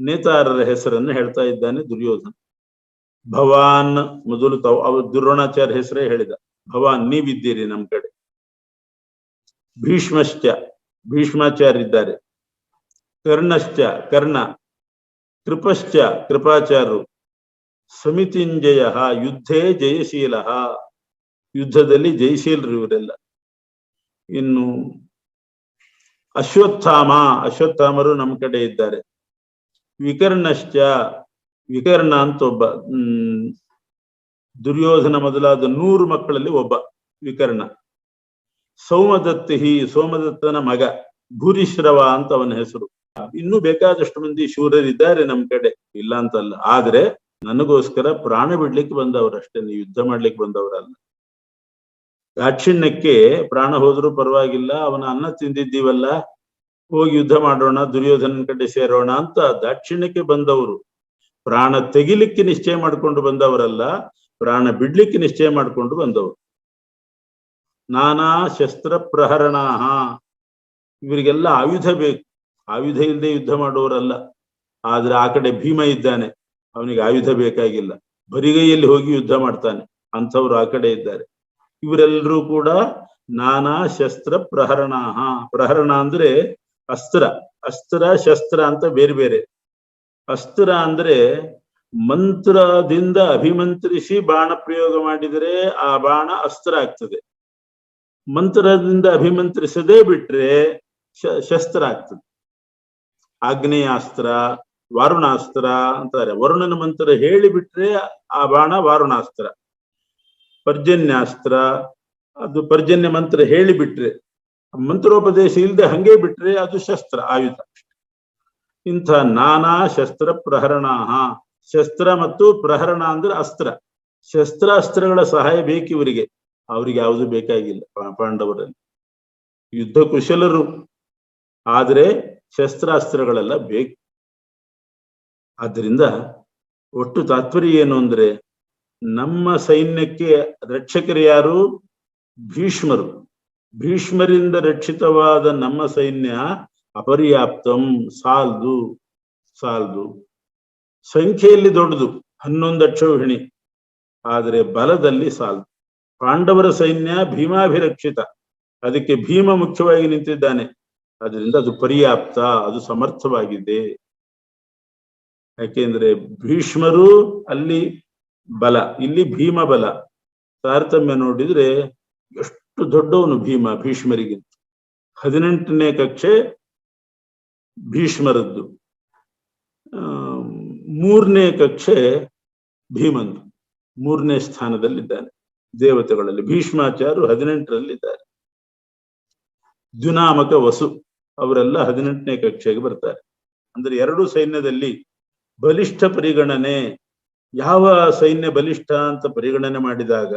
ನೇತಾರರ ಹೆಸರನ್ನು ಹೇಳ್ತಾ ಇದ್ದಾನೆ ದುರ್ಯೋಧನ. ಭವಾನ್ ಮೊದಲು ದ್ರೋಣಾಚಾರ್ಯ ಹೆಸರೇ ಹೇಳಿದ. ಭವಾನ್ ನೀವಿದ್ದೀರಿ ನಮ್ ಕಡೆ. ಭೀಷ್ಮಶ್ಚ ಭೀಷ್ಮಾಚಾರ್ಯ ಇದ್ದಾರೆ. ಕರ್ಣಶ್ಚ ಕರ್ಣ. ಕೃಪಶ್ಚ ಕೃಪಾಚಾರ್ಯರು. ಸಮಿತಿಂಜಯ ಯುದ್ಧೇ ಜಯಶೀಲ, ಯುದ್ಧದಲ್ಲಿ ಜಯಶೀಲರು ಇವರೆಲ್ಲ. ಇನ್ನು ಅಶ್ವತ್ಥಾಮ ಅಶ್ವತ್ಥಾಮರು ನಮ್ಮ ಕಡೆ ಇದ್ದಾರೆ. ವಿಕರ್ಣಶ್ಚ ವಿಕರ್ಣ ಅಂತ ಒಬ್ಬ, ದುರ್ಯೋಧನ ಮೊದಲಾದ 100 ಮಕ್ಕಳಲ್ಲಿ ಒಬ್ಬ ವಿಕರ್ಣ. ಸೋಮದತ್ತಿ ಸೋಮದತ್ತನ ಮಗ. ಭೂರಿಶ್ರವ ಅಂತ ಅವನ ಹೆಸರು. ಇನ್ನೂ ಬೇಕಾದಷ್ಟು ಮಂದಿ ಶೂರರಿದ್ದಾರೆ ನಮ್ಮ ಕಡೆ, ಇಲ್ಲ ಅಂತಲ್ಲ. ಆದ್ರೆ ನನಗೋಸ್ಕರ ಪ್ರಾಣ ಬಿಡ್ಲಿಕ್ಕೆ ಬಂದವರಷ್ಟೇ, ನೀವು ಯುದ್ಧ ಮಾಡ್ಲಿಕ್ಕೆ ಬಂದವರಲ್ಲ. ದಾಕ್ಷಿಣ್ಯಕ್ಕೆ ಪ್ರಾಣ ಹೋದ್ರೂ ಪರವಾಗಿಲ್ಲ, ಅವನ ಅನ್ನ ತಿಂದಿದ್ದೀವಲ್ಲ, ಹೋಗಿ ಯುದ್ಧ ಮಾಡೋಣ, ದುರ್ಯೋಧನನ ಕಡೆ ಸೇರೋಣ ಅಂತ ದಾಕ್ಷಿಣ್ಯಕ್ಕೆ ಬಂದವರು. ಪ್ರಾಣ ತೆಗಿಲಿಕ್ಕೆ ನಿಶ್ಚಯ ಮಾಡ್ಕೊಂಡು ಬಂದವರಲ್ಲ, ಪ್ರಾಣ ಬಿಡ್ಲಿಕ್ಕೆ ನಿಶ್ಚಯ ಮಾಡ್ಕೊಂಡು ಬಂದವರು. ನಾನಾ ಶಸ್ತ್ರ ಪ್ರಹರಣಾಹ, ಇವರಿಗೆಲ್ಲ ಆಯುಧ ಬೇಕು, ಆಯುಧ ಇಲ್ಲದೆ ಯುದ್ಧ ಮಾಡುವವರಲ್ಲ. ಆದ್ರೆ ಆ ಕಡೆ ಭೀಮ ಇದ್ದಾನೆ, ಅವನಿಗೆ ಆಯುಧ ಬೇಕಾಗಿಲ್ಲ, ಬರಿಗೈಯಲ್ಲಿ ಹೋಗಿ ಯುದ್ಧ ಮಾಡ್ತಾನೆ. ಅಂಥವ್ರು ಆ ಕಡೆ ಇದ್ದಾರೆ. ಇವರೆಲ್ಲರೂ ಕೂಡ ನಾನಾ ಶಸ್ತ್ರ ಪ್ರಹರಣಾಹ. ಪ್ರಹರಣ ಅಂದ್ರೆ ಅಸ್ತ್ರ, ಅಸ್ತ್ರ ಶಸ್ತ್ರ ಅಂತ ಬೇರೆ ಬೇರೆ. ಅಸ್ತ್ರ ಅಂದ್ರೆ ಮಂತ್ರದಿಂದ ಅಭಿಮಂತ್ರಿಸಿ ಬಾಣ ಪ್ರಯೋಗ ಮಾಡಿದರೆ ಆ ಬಾಣ ಅಸ್ತ್ರ ಆಗ್ತದೆ. ಮಂತ್ರದಿಂದ ಅಭಿಮಂತ್ರಿಸದೇ ಬಿಟ್ರೆ ಶಸ್ತ್ರ ಆಗ್ತದೆ. ಆಗ್ನೇಯಾಸ್ತ್ರ, ವಾರುಣಾಸ್ತ್ರ ಅಂತಾರೆ. ವರುಣನ ಮಂತ್ರ ಹೇಳಿಬಿಟ್ರೆ ಆ ಬಾಣ ವಾರುಣಾಸ್ತ್ರ. ಪರ್ಜನ್ಯಾಸ್ತ್ರ, ಅದು ಪರ್ಜನ್ಯ ಮಂತ್ರ ಹೇಳಿಬಿಟ್ರೆ, ಮಂತ್ರೋಪದೇಶ ಇಲ್ಲದೆ ಹಂಗೆ ಬಿಟ್ರೆ ಅದು ಶಸ್ತ್ರ, ಆಯುಧ. ಇಂಥ ನಾನಾ ಶಸ್ತ್ರ ಪ್ರಹರಣಾಹ. ಶಸ್ತ್ರ ಮತ್ತು ಪ್ರಹರಣ ಅಂದ್ರೆ ಅಸ್ತ್ರ. ಶಸ್ತ್ರಾಸ್ತ್ರಗಳ ಸಹಾಯ ಬೇಕು ಇವರಿಗೆ, ಅವ್ರಿಗೆ ಯಾವುದು ಬೇಕಾಗಿಲ್ಲ ಪಾಂಡವರಲ್ಲಿ. ಯುದ್ಧ ಕುಶಲರು, ಆದ್ರೆ ಶಸ್ತ್ರಾಸ್ತ್ರಗಳೆಲ್ಲ ಬೇಕು. ಆದ್ರಿಂದ ಒಟ್ಟು ತಾತ್ಪರ್ಯ ಏನು ಅಂದ್ರೆ, ನಮ್ಮ ಸೈನ್ಯಕ್ಕೆ ರಕ್ಷಕರು ಯಾರು? ಭೀಷ್ಮರು. ಭೀಷ್ಮರಿಂದ ರಕ್ಷಿತವಾದ ನಮ್ಮ ಸೈನ್ಯ ಅಪರ್ಯಾಪ್ತಂ, ಸಾಲ್ದು. ಸಂಖ್ಯೆಯಲ್ಲಿ ದೊಡ್ಡದು, 11 ಅಕ್ಷೌಹಿಣಿ, ಆದರೆ ಬಲದಲ್ಲಿ ಸಾಲ್ದು. ಪಾಂಡವರ ಸೈನ್ಯ ಭೀಮಾಭಿರಕ್ಷಿತ, ಅದಕ್ಕೆ ಭೀಮ ಮುಖ್ಯವಾಗಿ ನಿಂತಿದ್ದಾನೆ. ಅದರಿಂದ ಅದು ಪರ್ಯಾಪ್ತ, ಅದು ಸಮರ್ಥವಾಗಿದೆ. ಯಾಕೆಂದ್ರೆ ಭೀಷ್ಮರು ಅಲ್ಲಿ ಬಲ, ಇಲ್ಲಿ ಭೀಮ ಬಲ. ತಾರತಮ್ಯ ನೋಡಿದ್ರೆ ಎಷ್ಟು ದೊಡ್ಡವನು ಭೀಮ ಭೀಷ್ಮರಿಗಿಂತ. 18ನೇ ಕಕ್ಷೆ ಭೀಷ್ಮರದ್ದು, 3ನೇ ಕಕ್ಷೆ ಭೀಮಂದು. 3ನೇ ಸ್ಥಾನದಲ್ಲಿದ್ದಾನೆ ದೇವತೆಗಳಲ್ಲಿ. ಭೀಷ್ಮಾಚಾರ್ಯರು 18ರಲ್ಲಿದ್ದಾರೆ. ದ್ಯುನಾಮಕ ವಸು ಅವರೆಲ್ಲ 18ನೇ ಕಕ್ಷೆಗೆ ಬರ್ತಾರೆ. ಅಂದ್ರೆ 2 ಸೈನ್ಯದಲ್ಲಿ ಬಲಿಷ್ಠ ಪರಿಗಣನೆ. ಯಾವ ಸೈನ್ಯ ಬಲಿಷ್ಠ ಅಂತ ಪರಿಗಣನೆ ಮಾಡಿದಾಗ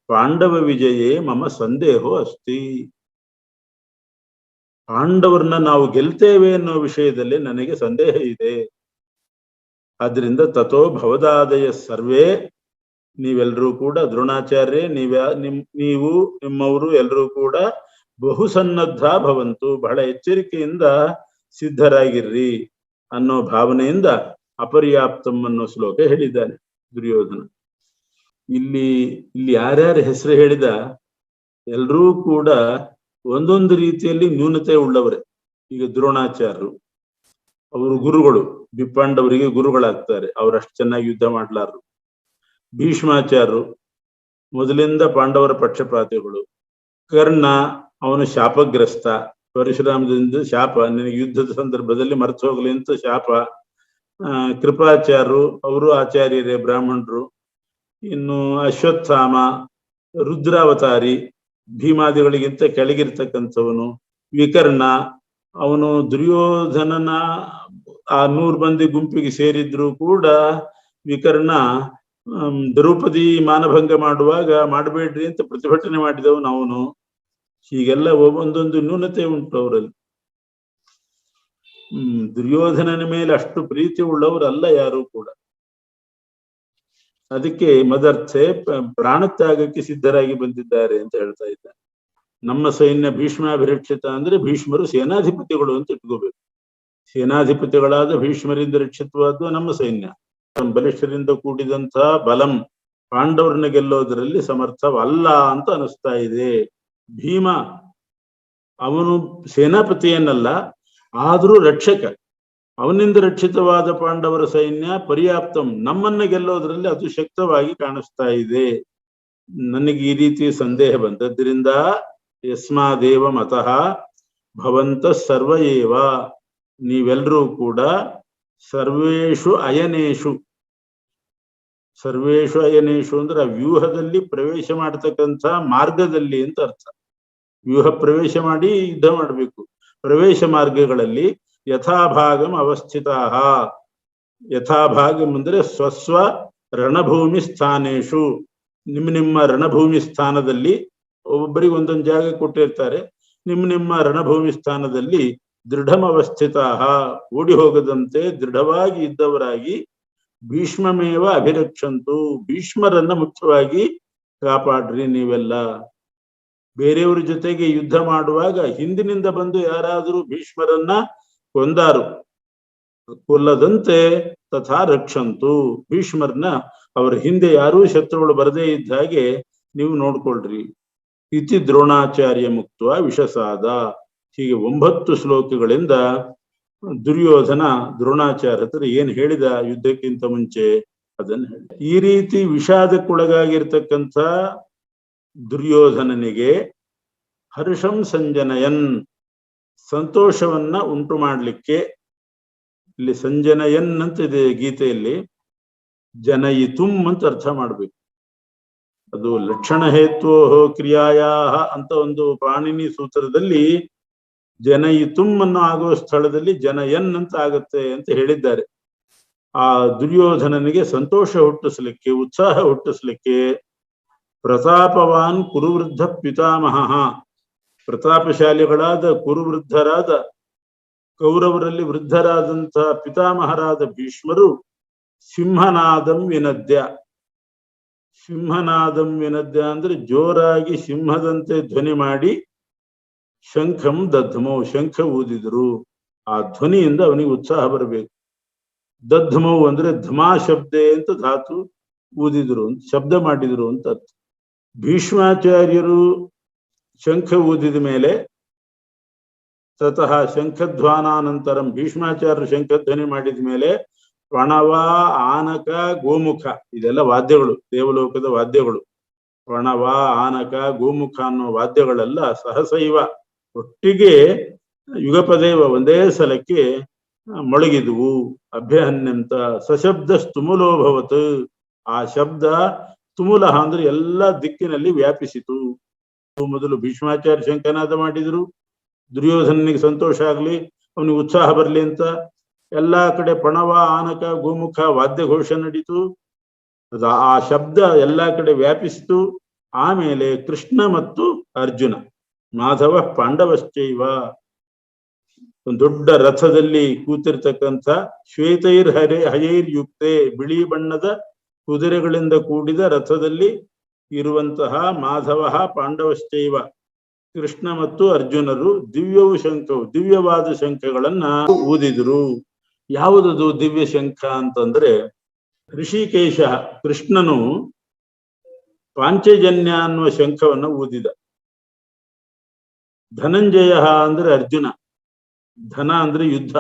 ಪಾಂಡವ ವಿಜಯೇ ಮಮ ಸಂದೇಹೋ ಅಸ್ತಿ. ಪಾಂಡವರನ್ನ ನಾವು ಗೆಲ್ತೇವೆ ಅನ್ನೋ ವಿಷಯದಲ್ಲಿ ನನಗೆ ಸಂದೇಹ ಇದೆ. ಆದ್ರಿಂದ ತಥೋ ಭವದಾದಯ ಸರ್ವೇ, ನೀವೆಲ್ಲರೂ ಕೂಡ ದ್ರೋಣಾಚಾರ್ಯ, ನೀವು ನಿಮ್ಮವರು ಎಲ್ಲರೂ ಕೂಡ ಬಹುಸನ್ನದ್ಧ ಭವಂತು, ಬಹಳ ಎಚ್ಚರಿಕೆಯಿಂದ ಸಿದ್ಧರಾಗಿರ್ರಿ ಅನ್ನೋ ಭಾವನೆಯಿಂದ ಅಪರ್ಯಾಪ್ತಂ ಅನ್ನೋ ಶ್ಲೋಕ ಹೇಳಿದ್ದಾನೆ ದುರ್ಯೋಧನ. ಇಲ್ಲಿ ಯಾರ್ಯಾರ ಹೆಸರು ಹೇಳಿದ ಎಲ್ಲರೂ ಕೂಡ ಒಂದೊಂದು ರೀತಿಯಲ್ಲಿ ನ್ಯೂನತೆ ಉಳ್ಳವರೇ. ಈಗ ದ್ರೋಣಾಚಾರ್ಯರು, ಅವರು ಗುರುಗಳು, ಪಾಂಡವರಿಗೆ ಗುರುಗಳಾಗ್ತಾರೆ, ಅವರಷ್ಟು ಚೆನ್ನಾಗಿ ಯುದ್ಧ ಮಾಡ್ಲಾರರು. ಭೀಷ್ಮಾಚಾರ್ಯರು ಮೊದಲಿಂದ ಪಾಂಡವರ ಪಕ್ಷಪಾತಿಗಳು. ಕರ್ಣ, ಅವನು ಶಾಪಗ್ರಸ್ತ, ಪರಶುರಾಮದಿಂದ ಶಾಪ, ನಿನಗೆ ಯುದ್ಧದ ಸಂದರ್ಭದಲ್ಲಿ ಮರೆತು ಹೋಗ್ಲಿ ಅಂತ ಶಾಪ. ಕೃಪಾಚಾರ್ಯರು, ಅವರು ಆಚಾರ್ಯರೇ, ಬ್ರಾಹ್ಮಣರು. ಇನ್ನು ಅಶ್ವತ್ಥಾಮ ರುದ್ರಾವತಾರಿ, ಭೀಮಾದಿಗಳಿಗಿಂತ ಕೆಳಗಿರ್ತಕ್ಕಂಥವನು. ವಿಕರ್ಣ, ಅವನು ದುರ್ಯೋಧನನ ಆ 100 ಮಂದಿ ಗುಂಪಿಗೆ ಸೇರಿದ್ರು ಕೂಡ ವಿಕರ್ಣ ದ್ರೌಪದಿ ಮಾನಭಂಗ ಮಾಡುವಾಗ ಮಾಡಬೇಡ್ರಿ ಅಂತ ಪ್ರತಿಭಟನೆ ಮಾಡಿದವನು ಅವನು. ಹೀಗೆಲ್ಲ ಒಂದೊಂದು ನ್ಯೂನತೆ ಉಂಟು ಅವರಲ್ಲಿ. ದುರ್ಯೋಧನನ ಮೇಲೆ ಅಷ್ಟು ಪ್ರೀತಿ ಉಳ್ಳವರಲ್ಲ ಯಾರು ಕೂಡ. ಅದಕ್ಕೆ ಮದರ್ಥೆ ಪ್ರಾಣತ್ಯಾಗಕ್ಕೆ ಸಿದ್ಧರಾಗಿ ಬಂದಿದ್ದಾರೆ ಅಂತ ಹೇಳ್ತಾ ಇದ್ದಾರೆ. ನಮ್ಮ ಸೈನ್ಯ ಭೀಷ್ಮಾಭಿರಕ್ಷಿತ ಅಂದ್ರೆ ಭೀಷ್ಮರು ಸೇನಾಧಿಪತಿಗಳು ಅಂತ ಇಟ್ಕೋಬೇಕು. ಸೇನಾಧಿಪತಿಗಳಾದ ಭೀಷ್ಮರಿಂದ ರಕ್ಷಿತವಾದ ನಮ್ಮ ಸೈನ್ಯ. ಬಲಿಷ್ಠರಿಂದ ಕೂಡಿದಂತಹ ಬಲಂ ಪಾಂಡವರನ್ನ ಗೆಲ್ಲೋದರಲ್ಲಿ ಸಮರ್ಥವಲ್ಲ ಅಂತ ಅನಿಸ್ತಾ ಇದೆ. ಭೀಮ ಅವನು ಸೇನಾಪತಿಯನ್ನಲ್ಲ, ಆದರೂ ರಕ್ಷಕ. ಅವನಿಂದ ರಕ್ಷಿತವಾದ ಪಾಂಡವರ ಸೈನ್ಯ ಪರ್ಯಾಪ್ತಂ, ನಮ್ಮನ್ನ ಗೆಲ್ಲೋದ್ರಲ್ಲಿ ಅದು ಶಕ್ತವಾಗಿ ಕಾಣಿಸ್ತಾ ಇದೆ. ನನಗೆ ಈ ರೀತಿ ಸಂದೇಹ ಬಂದದ್ರಿಂದ ಯಸ್ಮಾದೇವ ಮತಃ ಭವಂತ ಸರ್ವ ಏವ, ನೀವೆಲ್ಲರೂ ಕೂಡ ಸರ್ವೇಷು ಅಯನೇಷು, ಸರ್ವೇಷು ಅಯನೇಷು ಅಂದ್ರೆ ವ್ಯೂಹದಲ್ಲಿ ಪ್ರವೇಶ ಮಾಡತಕ್ಕಂಥ ಮಾರ್ಗದಲ್ಲಿ ಅಂತ ಅರ್ಥ. ವ್ಯೂಹ ಪ್ರವೇಶ ಮಾಡಿ ಯುದ್ಧ ಮಾಡಬೇಕು. ಪ್ರವೇಶ ಮಾರ್ಗಗಳಲ್ಲಿ ಯಥಾಭಾಗಂ ಅವಸ್ಥಿತಾಃ, ಯಥಾಭಾಗಂ ಅಂದ್ರೆ ಸ್ವಸ್ವ ರಣಭೂಮಿ ಸ್ಥಾನೇಶು, ನಿಮ್ಮ ರಣಭೂಮಿ ಸ್ಥಾನದಲ್ಲಿ ಒಬ್ಬೊಬ್ಬರಿಗೆ ಒಂದೊಂದು ಜಾಗ ಕೊಟ್ಟಿರ್ತಾರೆ. ನಿಮ್ಮ ರಣಭೂಮಿ ಸ್ಥಾನದಲ್ಲಿ ದೃಢಮವಸ್ಥಿತಾಃ, ಓಡಿ ಹೋಗದಂತೆ ದೃಢವಾಗಿ ಇದ್ದವರಾಗಿ ಭೀಷ್ಮಮೇವ ಅಭಿರಕ್ಷಂತು, ಭೀಷ್ಮರನ್ನ ಮುಖ್ಯವಾಗಿ ಕಾಪಾಡ್ರಿ ನೀವೆಲ್ಲ. ಬೇರೆಯವ್ರ ಜೊತೆಗೆ ಯುದ್ಧ ಮಾಡುವಾಗ ಹಿಂದಿನಿಂದ ಬಂದು ಯಾರಾದರೂ ಭೀಷ್ಮರನ್ನ ಕೊಂದಾರು, ಕೊಲ್ಲದಂತೆ ತಥಾ ರಕ್ಷಂತು, ಭೀಷ್ಮರ್ನ ಅವರ ಹಿಂದೆ ಯಾರೂ ಶತ್ರುಗಳು ಬರದೇ ಇದ್ದ ಹಾಗೆ ನೀವು ನೋಡ್ಕೊಳ್ರಿ. ಇತಿ ದ್ರೋಣಾಚಾರ್ಯ ಮುಕ್ತ ವಿಷಸಾದ. ಹೀಗೆ 9 ಶ್ಲೋಕಗಳಿಂದ ದುರ್ಯೋಧನ ದ್ರೋಣಾಚಾರ್ಯ ಹತ್ರ ಏನ್ ಹೇಳಿದ ಯುದ್ಧಕ್ಕಿಂತ ಮುಂಚೆ ಅದನ್ನ ಹೇಳಿದ. ಈ ರೀತಿ ವಿಷಾದಕ್ಕೊಳಗಾಗಿರ್ತಕ್ಕಂಥ ದುರ್ಯೋಧನನಿಗೆ ಹರ್ಷಂ ಸಂಜನಯನ್, ಸಂತೋಷವನ್ನ ಉಂಟು ಮಾಡ್ಲಿಕ್ಕೆ, ಇಲ್ಲಿ ಸಂಜನಯನ್ ಅಂತ ಇದೆ ಗೀತೆಯಲ್ಲಿ, ಜನಯಿತುಂ ಅಂತ ಅರ್ಥ ಮಾಡ್ಬೇಕು. ಅದು ಲಕ್ಷಣ ಹೇತ್ವೋ ಕ್ರಿಯಾಯಾ ಅಂತ ಒಂದು ಪಾಣಿನಿ ಸೂತ್ರದಲ್ಲಿ ಜನಯಿತುಂ ಅನ್ನೋ ಆಗುವ ಸ್ಥಳದಲ್ಲಿ ಜನಯನ್ ಅಂತ ಆಗತ್ತೆ ಅಂತ ಹೇಳಿದ್ದಾರೆ. ಆ ದುರ್ಯೋಧನನಿಗೆ ಸಂತೋಷ ಹುಟ್ಟಿಸ್ಲಿಕ್ಕೆ, ಉತ್ಸಾಹ ಹುಟ್ಟಿಸ್ಲಿಕ್ಕೆ ಪ್ರತಾಪವಾನ್ ಕುರುವೃದ್ಧ ಪಿತಾಮಹ, ಪ್ರತಾಪಶಾಲಿಗಳಾದ ಕುರುವೃದ್ಧರಾದ ಕೌರವರಲ್ಲಿ ವೃದ್ಧರಾದಂತಹ ಪಿತಾಮಹರಾದ ಭೀಷ್ಮರು ಸಿಂಹನಾದಂ ವಿನದ್ಯ, ಸಿಂಹನಾದಂ ವಿನದ್ಯ ಅಂದ್ರೆ ಜೋರಾಗಿ ಸಿಂಹದಂತೆ ಧ್ವನಿ ಮಾಡಿ ಶಂಖಂ ದಧ್ಮೌ, ಶಂಖ ಊದಿದ್ರು. ಆ ಧ್ವನಿಯಿಂದ ಅವನಿಗೆ ಉತ್ಸಾಹ ಬರಬೇಕು. ದಧ್ಮೌ ಅಂದ್ರೆ ಧಮಾ ಶಬ್ದೆ ಅಂತ ಧಾತು, ಊದಿದ್ರು ಅಂತ ಶಬ್ದ ಮಾಡಿದ್ರು ಅಂತ ಅರ್ಥ. ಭೀಷ್ಮಾಚಾರ್ಯರು ಶಂಖ ಊದಿದ ಮೇಲೆ ತತಃ ಶಂಖಧ್ವಾನಾನಂತರಂ, ಭೀಷ್ಮಾಚಾರ್ಯರು ಶಂಖಧ್ವನಿ ಮಾಡಿದ ಮೇಲೆ ಪ್ರಣವ, ಆನಕ, ಗೋಮುಖ, ಇದೆಲ್ಲ ವಾದ್ಯಗಳು, ದೇವಲೋಕದ ವಾದ್ಯಗಳು. ಪ್ರಣವ, ಆನಕ, ಗೋಮುಖ ಅನ್ನೋ ವಾದ್ಯಗಳೆಲ್ಲ ಸಹಸೈವ ಒಟ್ಟಿಗೆ ಯುಗಪದೇವ ಒಂದೇ ಸಲಕ್ಕೆ ಮೊಳಗಿದುವು. ಅಭ್ಯಹನ್ಯಂತ ಸಶಬ್ದ ತುಮುಲೋಭವತ್, ಆ ಶಬ್ದ ತುಮುಲ ಅಂದ್ರೆ ಎಲ್ಲ ದಿಕ್ಕಿನಲ್ಲಿ ವ್ಯಾಪಿಸಿತು. ಮೊದಲು ಭೀಷ್ಮಾಚಾರ್ಯ ಶಂಖನಾದ ಮಾಡಿದ್ರು, ದುರ್ಯೋಧನಿಗೆ ಸಂತೋಷ ಆಗ್ಲಿ, ಅವನಿಗೆ ಉತ್ಸಾಹ ಬರ್ಲಿ ಅಂತ ಎಲ್ಲಾ ಕಡೆ ಪ್ರಣವ, ಆನಕ, ಗೋಮುಖ ವಾದ್ಯ ಘೋಷ ನಡೀತು. ಆ ಶಬ್ದ ಎಲ್ಲಾ ಕಡೆ ವ್ಯಾಪಿಸಿತು. ಆಮೇಲೆ ಕೃಷ್ಣ ಮತ್ತು ಅರ್ಜುನ, ಮಾಧವ ಪಾಂಡವಶ್ಚೈವ, ಒಂದು ದೊಡ್ಡ ರಥದಲ್ಲಿ ಕೂತಿರ್ತಕ್ಕಂಥ ಶ್ವೇತೈರ್ ಹಯೈರ್ ಯುಕ್ತೆ, ಬಿಳಿ ಬಣ್ಣದ ಕುದುರೆಗಳಿಂದ ಕೂಡಿದ ರಥದಲ್ಲಿ ಇರುವಂತಹ ಮಾಧವ ಪಾಂಡವಶ್ಚೈವ, ಕೃಷ್ಣ ಮತ್ತು ಅರ್ಜುನರು ದಿವ್ಯವು ಶಂಖವು, ದಿವ್ಯವಾದ ಶಂಖಗಳನ್ನ ಊದಿದ್ರು. ಯಾವುದದು ದಿವ್ಯ ಶಂಖ ಅಂತಂದ್ರೆ ಋಷಿಕೇಶ, ಕೃಷ್ಣನು ಪಾಂಚಜನ್ಯ ಅನ್ನುವ ಶಂಖವನ್ನು ಊದಿದ. ಧನಂಜಯ ಅಂದ್ರೆ ಅರ್ಜುನ, ಧನ ಅಂದ್ರೆ ಯುದ್ಧ.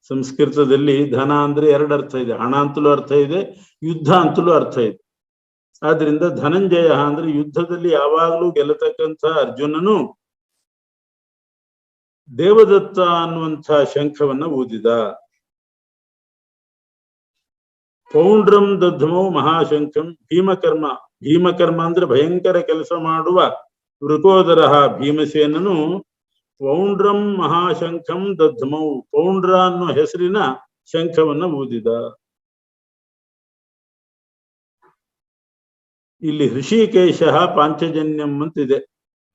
ಸಂಸ್ಕೃತದಲ್ಲಿ ಧನ ಅಂದ್ರೆ 2 ಅರ್ಥ ಇದೆ, ಹಣ ಅಂತಲೂ ಅರ್ಥ ಇದೆ, ಯುದ್ಧ ಅಂತಲೂ ಅರ್ಥ ಇದೆ. ಆದ್ರಿಂದ ಧನಂಜಯ ಅಂದ್ರೆ ಯುದ್ಧದಲ್ಲಿ ಯಾವಾಗಲೂ ಗೆಲ್ಲತಕ್ಕಂಥ ಅರ್ಜುನನು ದೇವದತ್ತ ಅನ್ನುವಂಥ ಶಂಖವನ್ನ ಊದಿದ. ಪೌಂಡ್ರಂ ದಧ್ಮೌ ಮಹಾಶಂಖಂ ಭೀಮಕರ್ಮ, ಭೀಮಕರ್ಮ ಅಂದ್ರೆ ಭಯಂಕರ ಕೆಲಸ ಮಾಡುವ ವೃಕೋದರ ಭೀಮಸೇನನು ಪೌಂಡ್ರಂ ಮಹಾಶಂಖಂ ದಧ್ಮೌ, ಪೌಂಡ್ರ ಅನ್ನೋ ಹೆಸರಿನ ಶಂಖವನ್ನ ಊದಿದ. ಇಲ್ಲಿ ಋಷಿಕೇಶ ಪಾಂಚಜನ್ಯಂ ಅಂತಿದೆ.